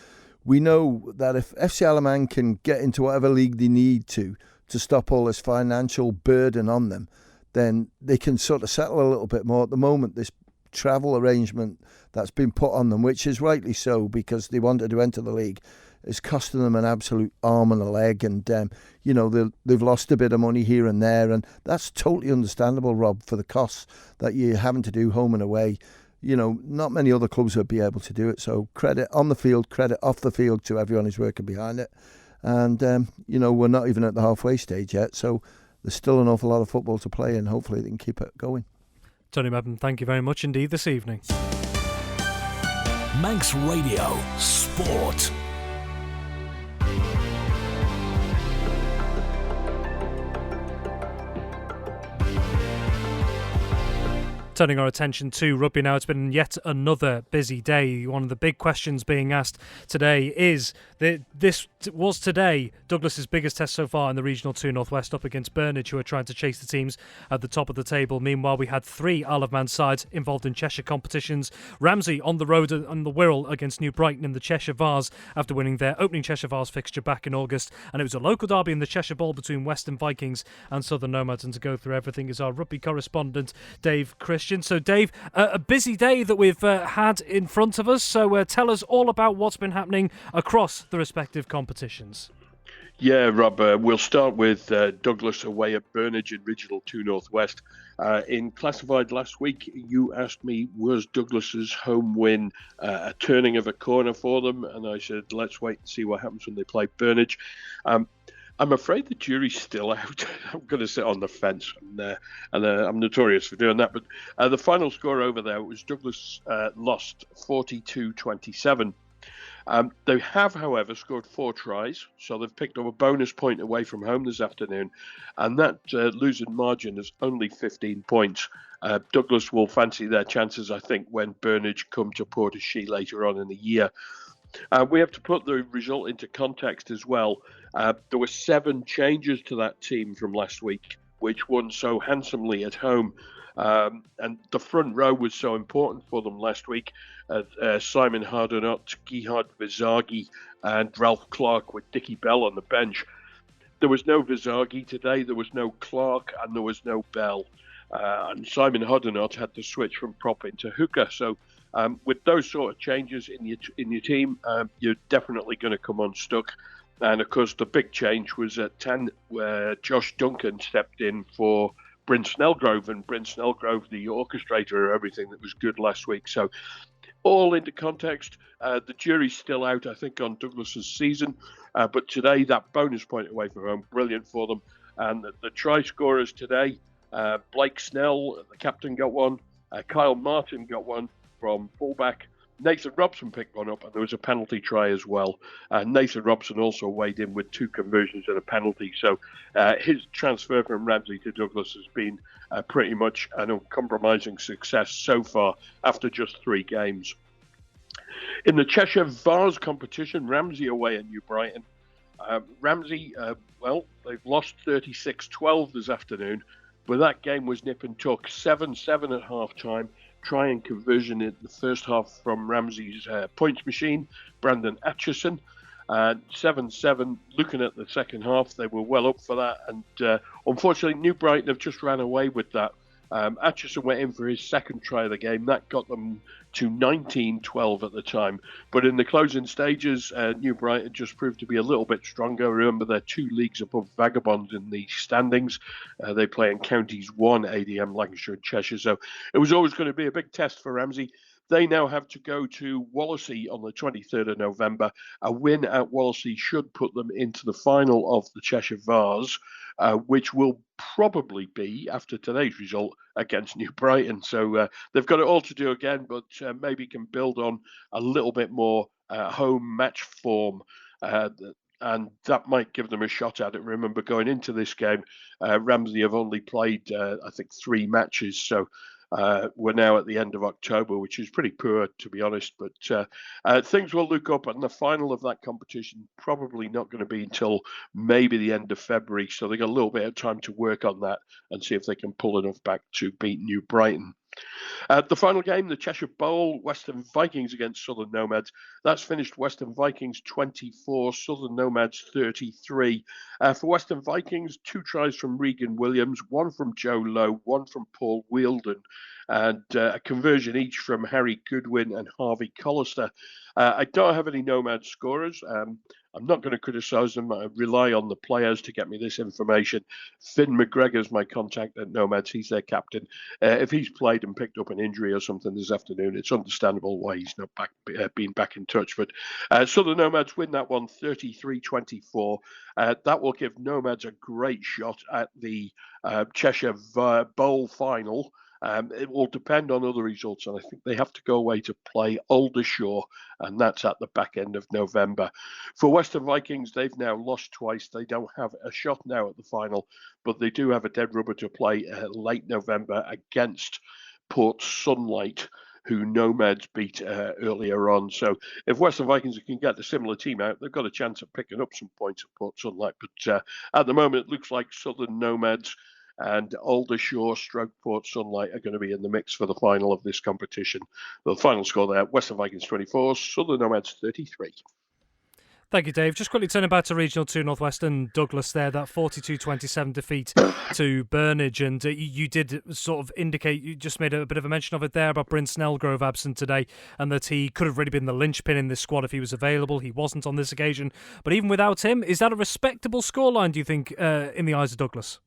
we know that if FC Alaman can get into whatever league they need to stop all this financial burden on them, then they can sort of settle a little bit more. At the moment, this travel arrangement that's been put on them, which is rightly so because they wanted to enter the league, is costing them an absolute arm and a leg, and they've lost a bit of money here and there, and that's totally understandable, Rob, for the costs that you're having to do home and away. Not many other clubs would be able to do it. So credit on the field, credit off the field to everyone who's working behind it. And we're not even at the halfway stage yet, so there's still an awful lot of football to play, and hopefully they can keep it going. Tony Mepham, thank you very much indeed this evening. Manx Radio Sport. Turning our attention to rugby now, it's been yet another busy day. One of the big questions being asked today is that this was today Douglas's biggest test so far in the Regional 2 Northwest, up against Burnage, who are trying to chase the teams at the top of the table. Meanwhile, we had 3 Isle of Man sides involved in Cheshire competitions. Ramsey on the road on the Wirral against New Brighton in the Cheshire Vars after winning their opening Cheshire Vars fixture back in August. And it was a local derby in the Cheshire Bowl between Western Vikings and Southern Nomads. And to go through everything is our rugby correspondent, Dave Christian. So, Dave, a busy day that we've had in front of us. So tell us all about what's been happening across the respective competitions. Yeah, Rob, we'll start with Douglas away at Burnage in Regional 2 Northwest. In Classified last week, you asked me, was Douglas's home win a turning of a corner for them? And I said, let's wait and see what happens when they play Burnage. I'm afraid the jury's still out. I'm going to sit on the fence, and I'm notorious for doing that. But the final score over there was Douglas lost 42-27. They have, however, scored 4 tries, so they've picked up a bonus point away from home this afternoon, and that losing margin is only 15 points. Douglas will fancy their chances, I think, when Burnage come to Portishead later on in the year. We have to put the result into context as well. There were 7 changes to that team from last week, which won so handsomely at home. And the front row was so important for them last week. Simon Hardonot, Gihard Vizagi, and Ralph Clark with Dickie Bell on the bench. There was no Vizagi today, there was no Clark, and there was no Bell. And Simon Hardonot had to switch from prop into hooker. So with those sort of changes in your team, you're definitely going to come unstuck. And of course, the big change was at 10, where Josh Duncan stepped in for Bryn Snellgrove, and Bryn Snellgrove, the orchestrator of everything that was good last week. So all into context, the jury's still out, I think, on Douglas's season. But today, that bonus point away from home, brilliant for them. And the try scorers today, Blake Snell, the captain, got one. Kyle Martin got one from fullback. Nathan Robson picked one up, and there was a penalty try as well. Nathan Robson also weighed in with 2 conversions and a penalty. So his transfer from Ramsey to Douglas has been pretty much an uncompromising success so far after just 3 games. In the Cheshire Vars competition, Ramsey away at New Brighton. Ramsey, they've lost 36-12 this afternoon, but that game was nip and tuck, 7-7 at half-time. Try and conversion in the first half from Ramsey's points machine, Brandon Atchison. 7-7, looking at the second half, they were well up for that, and unfortunately New Brighton have just ran away with that. Atchison went in for his second try of the game. That got them to 19-12 at the time. But in the closing stages, New Brighton just proved to be a little bit stronger. Remember, they're 2 leagues above Vagabond in the standings. They play in Counties 1, ADM, Lancashire and Cheshire. So it was always going to be a big test for Ramsey. They now have to go to Wallasey on the 23rd of November. A win at Wallasey should put them into the final of the Cheshire Vars, which will probably be, after today's result, against New Brighton. So they've got it all to do again, but maybe can build on a little bit more home match form. And that might give them a shot at it. Remember, going into this game, Ramsey have only played, I think, 3 matches. So we're now at the end of October, which is pretty poor, to be honest. But things will look up, and the final of that competition probably not going to be until maybe the end of February. So they got a little bit of time to work on that and see if they can pull enough back to beat New Brighton. The final game, the Cheshire Bowl, Western Vikings against Southern Nomads. That's finished Western Vikings 24, Southern Nomads 33. For Western Vikings, 2 tries from Regan Williams, 1 from Joe Lowe, 1 from Paul Wielden, and a conversion each from Harry Goodwin and Harvey Collister. I don't have any Nomad scorers. I'm not going to criticise them. I rely on the players to get me this information. Finn McGregor's my contact at Nomads. He's their captain. If he's played and picked up an injury or something this afternoon, it's understandable why he's not been back in touch. But Southern Nomads win that one 33-24. That will give Nomads a great shot at the Cheshire Bowl final. It will depend on other results, and I think they have to go away to play Aldershot, and that's at the back end of November. For Western Vikings, they've now lost twice. They don't have a shot now at the final, but they do have a dead rubber to play late November against Port Sunlight, who Nomads beat earlier on. So if Western Vikings can get a similar team out, they've got a chance of picking up some points at Port Sunlight. But at the moment, it looks like Southern Nomads and Aldershot / Port Sunlight are going to be in the mix for the final of this competition. The final score there, Western Vikings 24, Southern Nomads 33. Thank you, Dave. Just quickly turning back to Regional 2 Northwestern, Douglas there, that 42-27 defeat to Burnage. And you did sort of indicate, you just made a bit of a mention of it there about Bryn Snellgrove absent today, and that he could have really been the linchpin in this squad if he was available. He wasn't on this occasion. But even without him, is that a respectable scoreline, do you think, in the eyes of Douglas?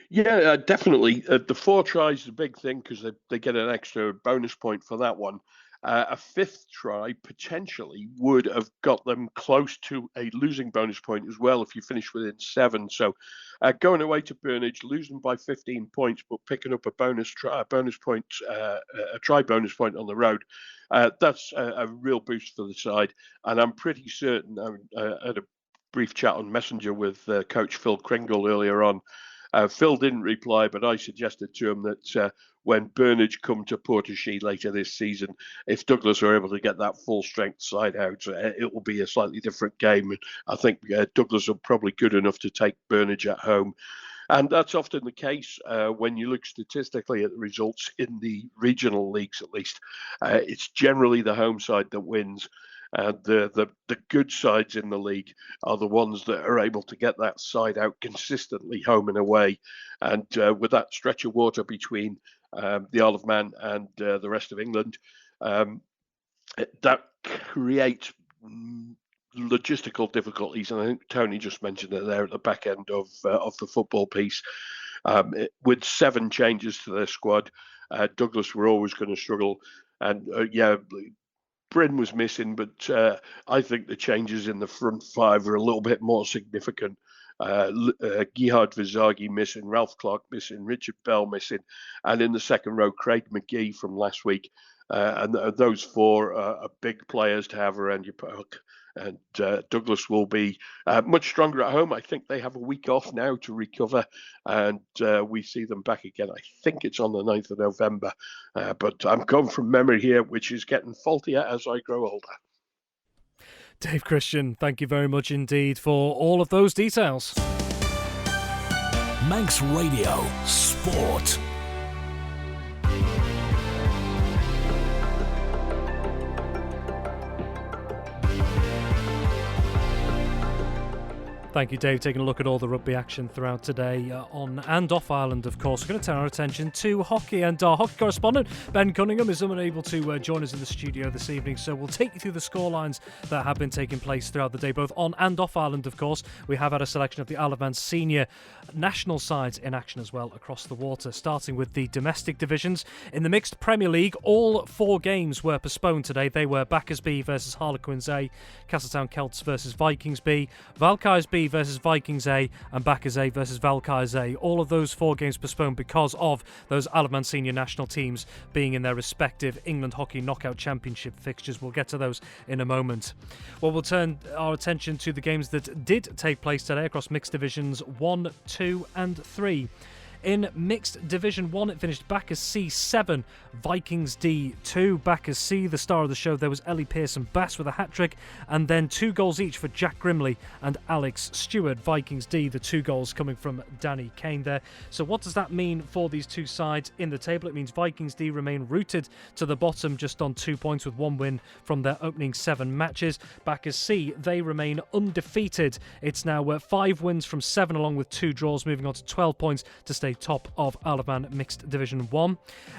Yeah, definitely. The 4 tries is a big thing because they get an extra bonus point for that one. A 5th try potentially would have got them close to a losing bonus point as well if you finish within 7. So going away to Burnage, losing by 15 points, but picking up a try bonus point on the road, that's a real boost for the side. And I'm pretty certain, I had a brief chat on Messenger with Coach Phil Kringle earlier on. Phil didn't reply, but I suggested to him that when Burnage come to Portishead later this season, if Douglas are able to get that full-strength side out, it will be a slightly different game. I think Douglas are probably good enough to take Burnage at home. And that's often the case when you look statistically at the results in the regional leagues, at least. It's generally the home side that wins. And the good sides in the league are the ones that are able to get that side out consistently home and away. And with that stretch of water between the Isle of Man and the rest of England, that creates logistical difficulties. And I think Tony just mentioned it there at the back end of the football piece. With 7 changes to their squad, Douglas were always going to struggle. And Bryn was missing, but I think the changes in the front 5 are a little bit more significant. Gerhard Vizagi missing, Ralph Clark missing, Richard Bell missing, and in the second row, Craig McGee from last week. And those four are big players to have around your park. And Douglas will be much stronger at home. I think they have a week off now to recover, and we see them back again. I think it's on the 9th of November, but I'm going from memory here, which is getting faultier as I grow older. Dave Christian, thank you very much indeed for all of those details. Manx Radio Sport. Thank you, Dave. Taking a look at all the rugby action throughout today on and off Ireland, of course. We're going to turn our attention to hockey, and our hockey correspondent, Ben Cunningham, is unable to join us in the studio this evening, so we'll take you through the scorelines that have been taking place throughout the day, both on and off Ireland, of course. We have had a selection of the Isle of Man senior national sides in action as well across the water, starting with the domestic divisions. In the mixed Premier League, all 4 games were postponed today. They were Backers B versus Harlequins A, Castletown Celts versus Vikings B, Valkyries B versus Vikings A, and Backers A versus Valkyries A. All of those 4 games postponed because of those Isle of Man senior national teams being in their respective England Hockey Knockout Championship fixtures. We'll get to those in a moment. Well, we'll turn our attention to the games that did take place today across mixed divisions 1, 2 and 3. In mixed division 1, it finished Backers C 7, Vikings D 2. Backers C, the star of the show there was Ellie Pearson-Bass with a hat-trick, and then 2 goals each for Jack Grimley and Alex Stewart. Vikings D, the 2 goals coming from Danny Kane there. So what does that mean for these two sides in the table? It means Vikings D remain rooted to the bottom just on 2 points with 1 win from their opening 7 matches. Backers C, they remain undefeated. It's now 5 wins from 7 along with 2 draws, moving on to 12 points to stay top of Isle of Man Mixed Division 1.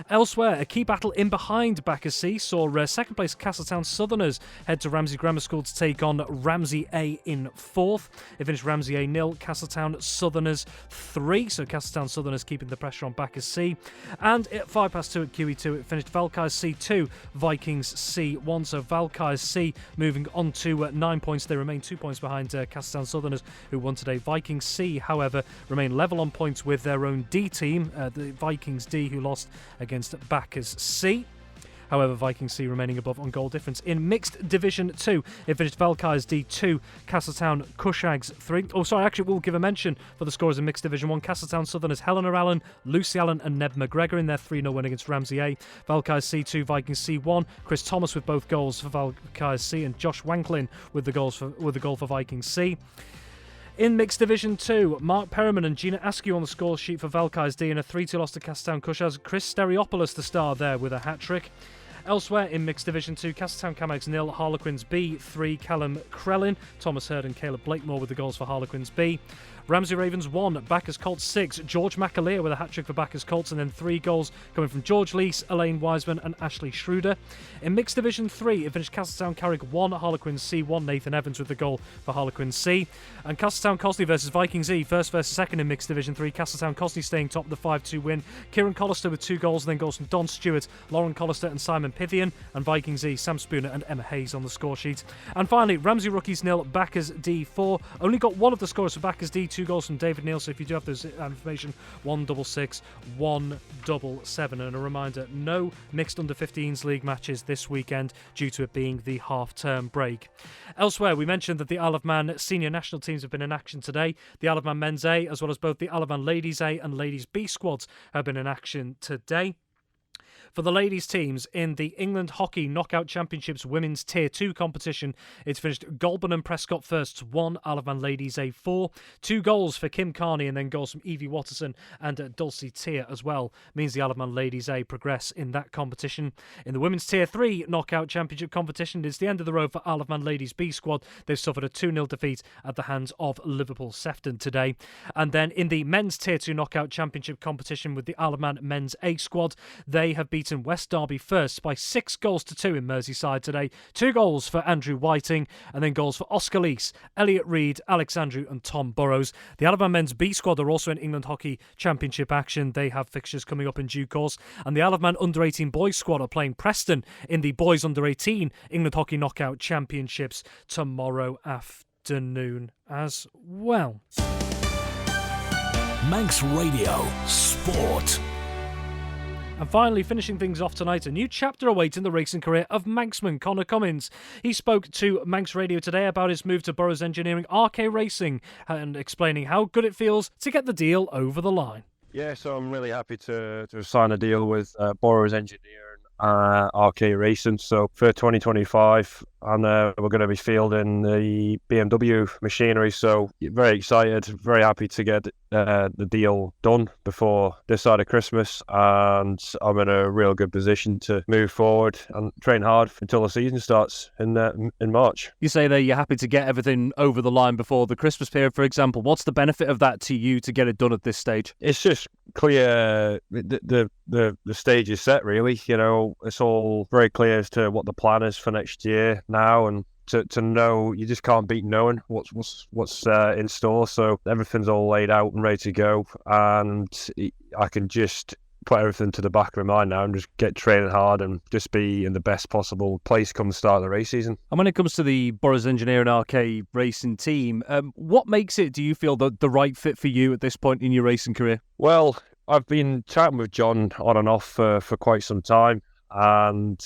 Elsewhere, a key battle in behind Backers C saw second place Castletown Southerners head to Ramsey Grammar School to take on Ramsey A in 4th. It finished Ramsey A 0, Castletown Southerners 3, so Castletown Southerners keeping the pressure on Backers C. And at 2:05 at QE2, it finished Valkyries C 2, Vikings C 1, so Valkyries C moving on to 9 points. They remain 2 points behind Castletown Southerners, who won today. Vikings C, however, remain level on points with their own D team, the Vikings D, who lost against Backers C. However, Vikings C remaining above on goal difference. In Mixed Division 2, it finished Valkyries D 2, Castletown Cushags 3. Oh, sorry, actually, we'll give a mention for the scores in Mixed Division 1. Castletown Southerners, Helena Allen, Lucy Allen and Neb McGregor in their 3-0 win against Ramsey A. Valkyries C 2, Vikings C 1. Chris Thomas with both goals for Valkyries C, and Josh Wanklin with the goal for Vikings C. In Mixed Division 2, Mark Perriman and Gina Askew on the score sheet for Valkyries D in a 3-2 loss to Castletown Cushags. Chris Stereopoulos the star there with a hat-trick. Elsewhere in Mixed Division 2, Castletown Camags 0, Harlequins B 3, Callum Krellin, Thomas Hurd and Caleb Blakemore with the goals for Harlequins B. Ramsey Ravens 1, Backers Colts 6, George McAleer with a hat-trick for Backers Colts, and then 3 goals coming from George Leese, Elaine Wiseman and Ashley Schroeder. In Mixed Division 3, it finished Castletown Carrick 1, Harlequins C 1, Nathan Evans with the goal for Harlequins C. And Castletown Cosley versus Vikings E, first versus second in Mixed Division 3, Castletown Cosley staying top of the 5-2 win. Kieran Collister with 2 goals, and then goals from Don Stewart, Lauren Collister and Simon Pythian, and Vikings E, Sam Spooner and Emma Hayes on the score sheet. And finally, Ramsey Rookies 0, Backers D 4. Only got one of the scores for Backers D, 2 goals from David Neal. So if you do have this information, 166 177. And a reminder, no mixed under 15s league matches this weekend due to it being the half-term break. Elsewhere, we mentioned that the Isle of Man senior national teams have been in action today. The Isle of Man men's A, as well as both the Isle of Man ladies A and ladies B squads, have been in action today. For the ladies' teams in the England Hockey Knockout Championships Women's Tier 2 competition, it's finished Goulburn and Prescott first 1, Isle of Man ladies A 4. 2 goals for Kim Carney and then goals from Evie Watterson and Dulcie Tier as well. Means the Isle of Man ladies A progress in that competition. In the Women's Tier 3 Knockout Championship competition, it's the end of the road for Isle of Man ladies B squad. They've suffered a 2-0 defeat at the hands of Liverpool Sefton today. And then in the Men's Tier 2 Knockout Championship competition with the Isle of Man men's A squad, they have beaten West Derby first by 6 goals to 2 in Merseyside today. 2 goals for Andrew Whiting and then goals for Oscar Leese, Elliot Reid, Alex Andrew and Tom Burrows. The Isle of Man men's B squad are also in England Hockey Championship action. They have fixtures coming up in due course. And the Isle of Man under-18 boys squad are playing Preston in the boys under-18 England Hockey Knockout Championships tomorrow afternoon. afternoon as well. Manx Radio Sport. And finally, finishing things off tonight, a new chapter awaiting the racing career of Manxman Conor Cummins. He spoke to Manx Radio today about his move to Burrows Engineering RK Racing and explaining how good it feels to get the deal over the line. Yeah, so I'm really happy to sign a deal with Burrows Engineering, RK Racing. So for 2025, and we're going to be fielding the BMW machinery. So very excited, very happy to get the deal done before this side of Christmas, and I'm in a real good position to move forward and train hard until the season starts in March. You say that you're happy to get everything over the line before the Christmas period, for example. What's the benefit of that to you to get it done at this stage? It's just clear the stage is set, really. You know, it's all very clear as to what the plan is for next year now, and to know, you just can't beat knowing what's in store. So everything's all laid out and ready to go, and I can just put everything to the back of my mind now and just get training hard and just be in the best possible place come the start of the race season. And when it comes to the Burrows Engineering RK Racing team, what makes it, do you feel, the right fit for you at this point in your racing career? Well, I've been chatting with John on and off for quite some time, and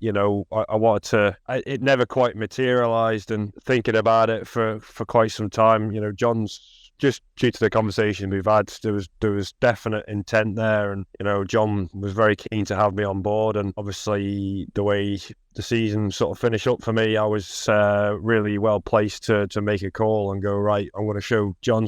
you know, I wanted to. It never quite materialised, and thinking about it for quite some time. You know, John's, just due to the conversation we've had, there was definite intent there, and you know, John was very keen to have me on board. And obviously, the way the season sort of finished up for me, I was really well placed to make a call and go, right, I'm going to show John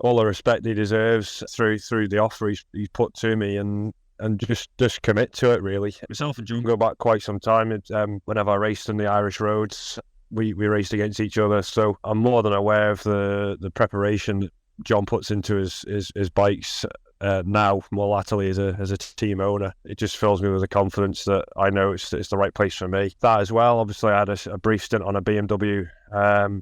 all the respect he deserves through the offer he's put to me, and just commit to it, really. Myself and John go back quite some time. Whenever I raced in the Irish roads, we raced against each other, so I'm more than aware of the preparation that John puts into his bikes now, more latterly as a team owner. It just fills me with the confidence that I know it's the right place for me. That as well, obviously I had a brief stint on a BMW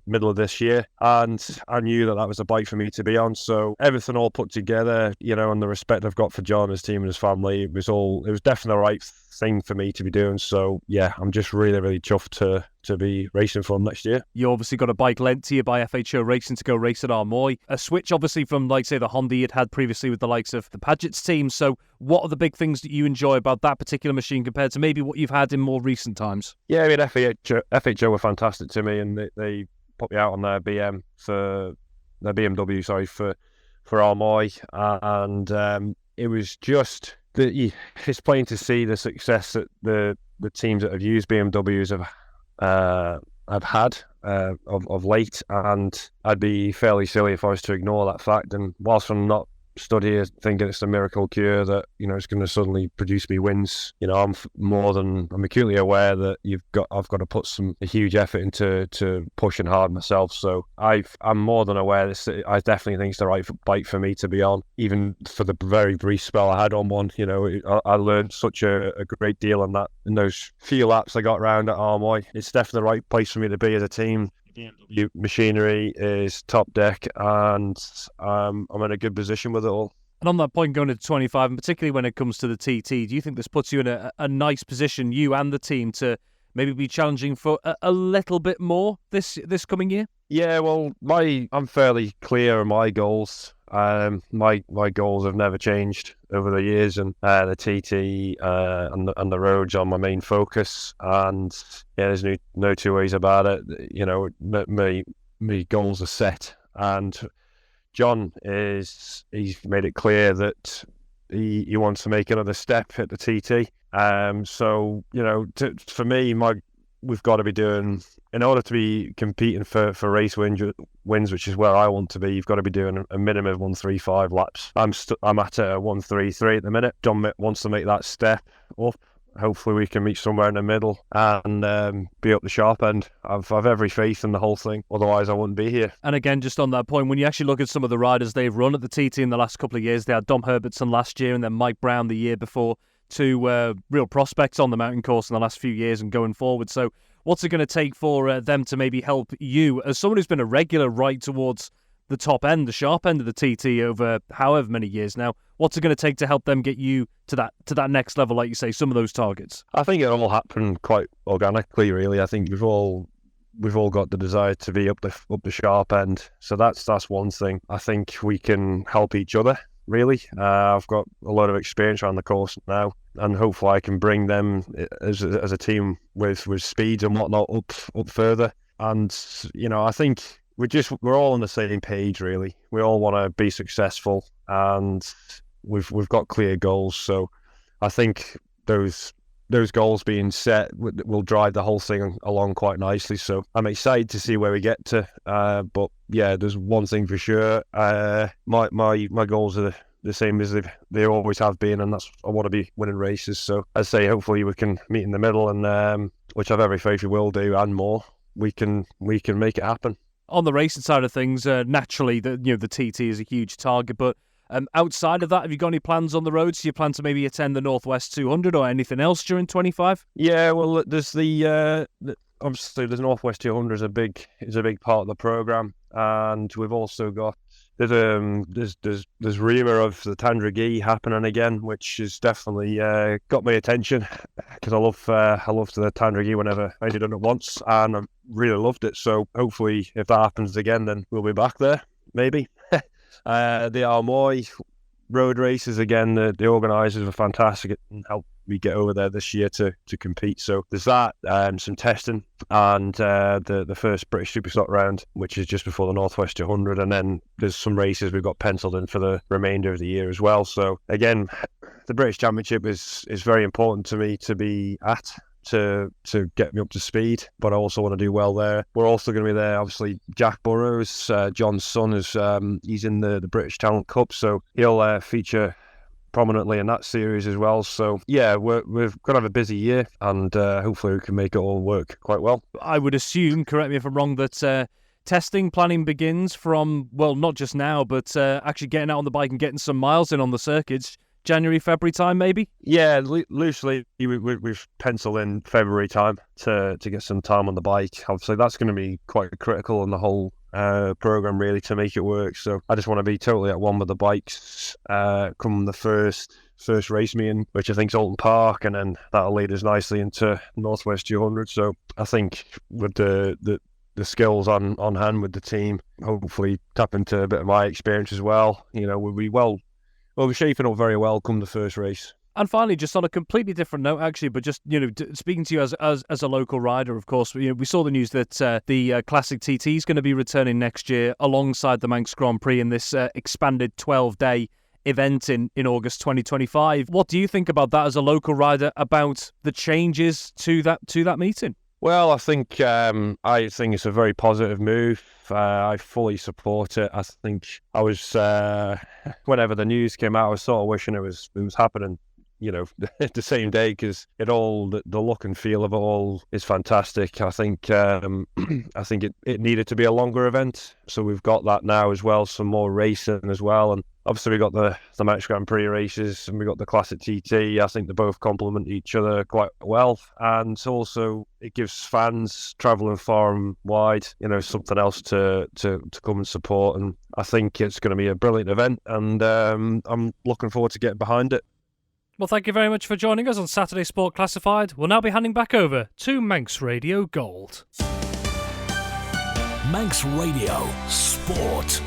middle of this year, and I knew that was a bike for me to be on. So everything all put together, you know, and the respect I've got for John, his team and his family, it was definitely the right thing for me to be doing. So yeah, I'm just really, really chuffed to be racing for him next year. You obviously got a bike lent to you by FHO Racing to go race at Armoy. A switch obviously from, like, say, the Honda you'd had previously with the likes of the Pritchard's team. So what are the big things that you enjoy about that particular machine compared to maybe what you've had in more recent times? Yeah, I mean, FHO were fantastic to me, and they put me out on their BMW for Armoy, and it was just it's plain to see the success that the teams that have used BMWs have had of late, and I'd be fairly silly if I was to ignore that fact. And whilst I'm not stood here thinking it's a miracle cure that, you know, it's going to suddenly produce me wins, you know, I'm acutely aware that I've got to put a huge effort into pushing hard myself. So I'm more than aware I definitely think it's the right bike for me to be on. Even for the very brief spell I had on one, you know, I learned such a great deal in those few laps I got around at Armoy. It's definitely the right place for me to be as a team. BMW machinery is top deck, and I'm in a good position with it all. And on that point, going into 25, and particularly when it comes to the TT, do you think this puts you in a nice position, you and the team, to maybe be challenging for a little bit more this coming year? Yeah, well, I'm fairly clear on my goals. My goals have never changed over the years, and the TT and the roads are my main focus. And yeah, there's no two ways about it. You know, my goals are set, and John he's made it clear that he wants to make another step at the TT. So you know, for me, we've got to be doing, in order to be competing for race wins, which is where I want to be, you've got to be doing a minimum of 135 laps. I'm at a 133 at the minute. John wants to make that step up. Hopefully we can meet somewhere in the middle and be up the sharp end. I've every faith in the whole thing. Otherwise, I wouldn't be here. And again, just on that point, when you actually look at some of the riders they've run at the TT in the last couple of years, they had Dom Herbertson last year and then Mike Brown the year before. Two real prospects on the mountain course in the last few years and going forward. So what's it going to take for them to maybe help you, as someone who's been a regular right towards the top end, the sharp end of the TT over however many years now? What's it going to take to help them get you to that next level, like you say, some of those targets? I think it all happened quite organically, really. I think we've all we've all got the desire to be up the sharp end. So that's one thing. I think we can help each other, really. I've got a lot of experience around the course now, and hopefully I can bring them as a team with speed and whatnot up further. And I think we're all on the same page, really. We all want to be successful, and we've got clear goals. So I think those goals being set will drive the whole thing along quite nicely. So I'm excited to see where we get to. But yeah, there's one thing for sure. My goals are the same as they always have been, and that's I want to be winning races. So I say hopefully we can meet in the middle, and which I've every faith we will do, and more. We can make it happen. On the racing side of things, naturally, the TT is a huge target, but outside of that, have you got any plans on the roads? Do you plan to maybe attend the Northwest 200 or anything else during 25? Yeah, well, there's obviously the Northwest 200 is a big part of the program, and we've also got there's rumour of the Tandragee happening again, which has definitely got my attention because I love the Tandragee whenever I did it once, and I really loved it. So hopefully, if that happens again, then we'll be back there, maybe. The Armoy road races again. The organisers were fantastic and helped me get over there this year to compete. So there's that, some testing, and the first British Superstock round, which is just before the Northwest 200, and then there's some races we've got penciled in for the remainder of the year as well. So again, the British Championship is very important to me to be at. To get me up to speed, but I also want to do well there. We're also going to be there, obviously. Jack Burrows, John's son, he's in the British Talent Cup, so he'll feature prominently in that series as well. So yeah, we're going to have a busy year, and hopefully we can make it all work quite well. I would assume, correct me if I'm wrong, that testing planning begins from, well, not just now, but actually getting out on the bike and getting some miles in on the circuits. January, February time, maybe? Yeah, loosely, we've penciled in February time to get some time on the bike. Obviously, that's going to be quite critical in the whole program, really, to make it work. So I just want to be totally at one with the bikes come the first race meeting, which I think is Alton Park, and then that'll lead us nicely into Northwest 200. So I think with the skills on hand with the team, hopefully tap into a bit of my experience as well. We'll be we're shaping up very well come the first race. And finally, just on a completely different note, actually, but just speaking to you as a local rider, of course, we saw the news that the Classic TT is going to be returning next year alongside the Manx Grand Prix in this expanded 12-day event in August 2025. What do you think about that as a local rider, about the changes to that meeting? Well, I think it's a very positive move. I fully support it. I think I was whenever the news came out, I was sort of wishing it was happening, the same day, because the look and feel of it all is fantastic. I think it needed to be a longer event, so we've got that now as well. Some more racing as well, and obviously we got the Manx Grand Prix races, and we got the Classic TT. I think they both complement each other quite well, and also it gives fans travelling far and wide, something else to come and support. And I think it's going to be a brilliant event, and I'm looking forward to getting behind it. Well, thank you very much for joining us on Saturday Sport Classified. We'll now be handing back over to Manx Radio Gold. Manx Radio Sport.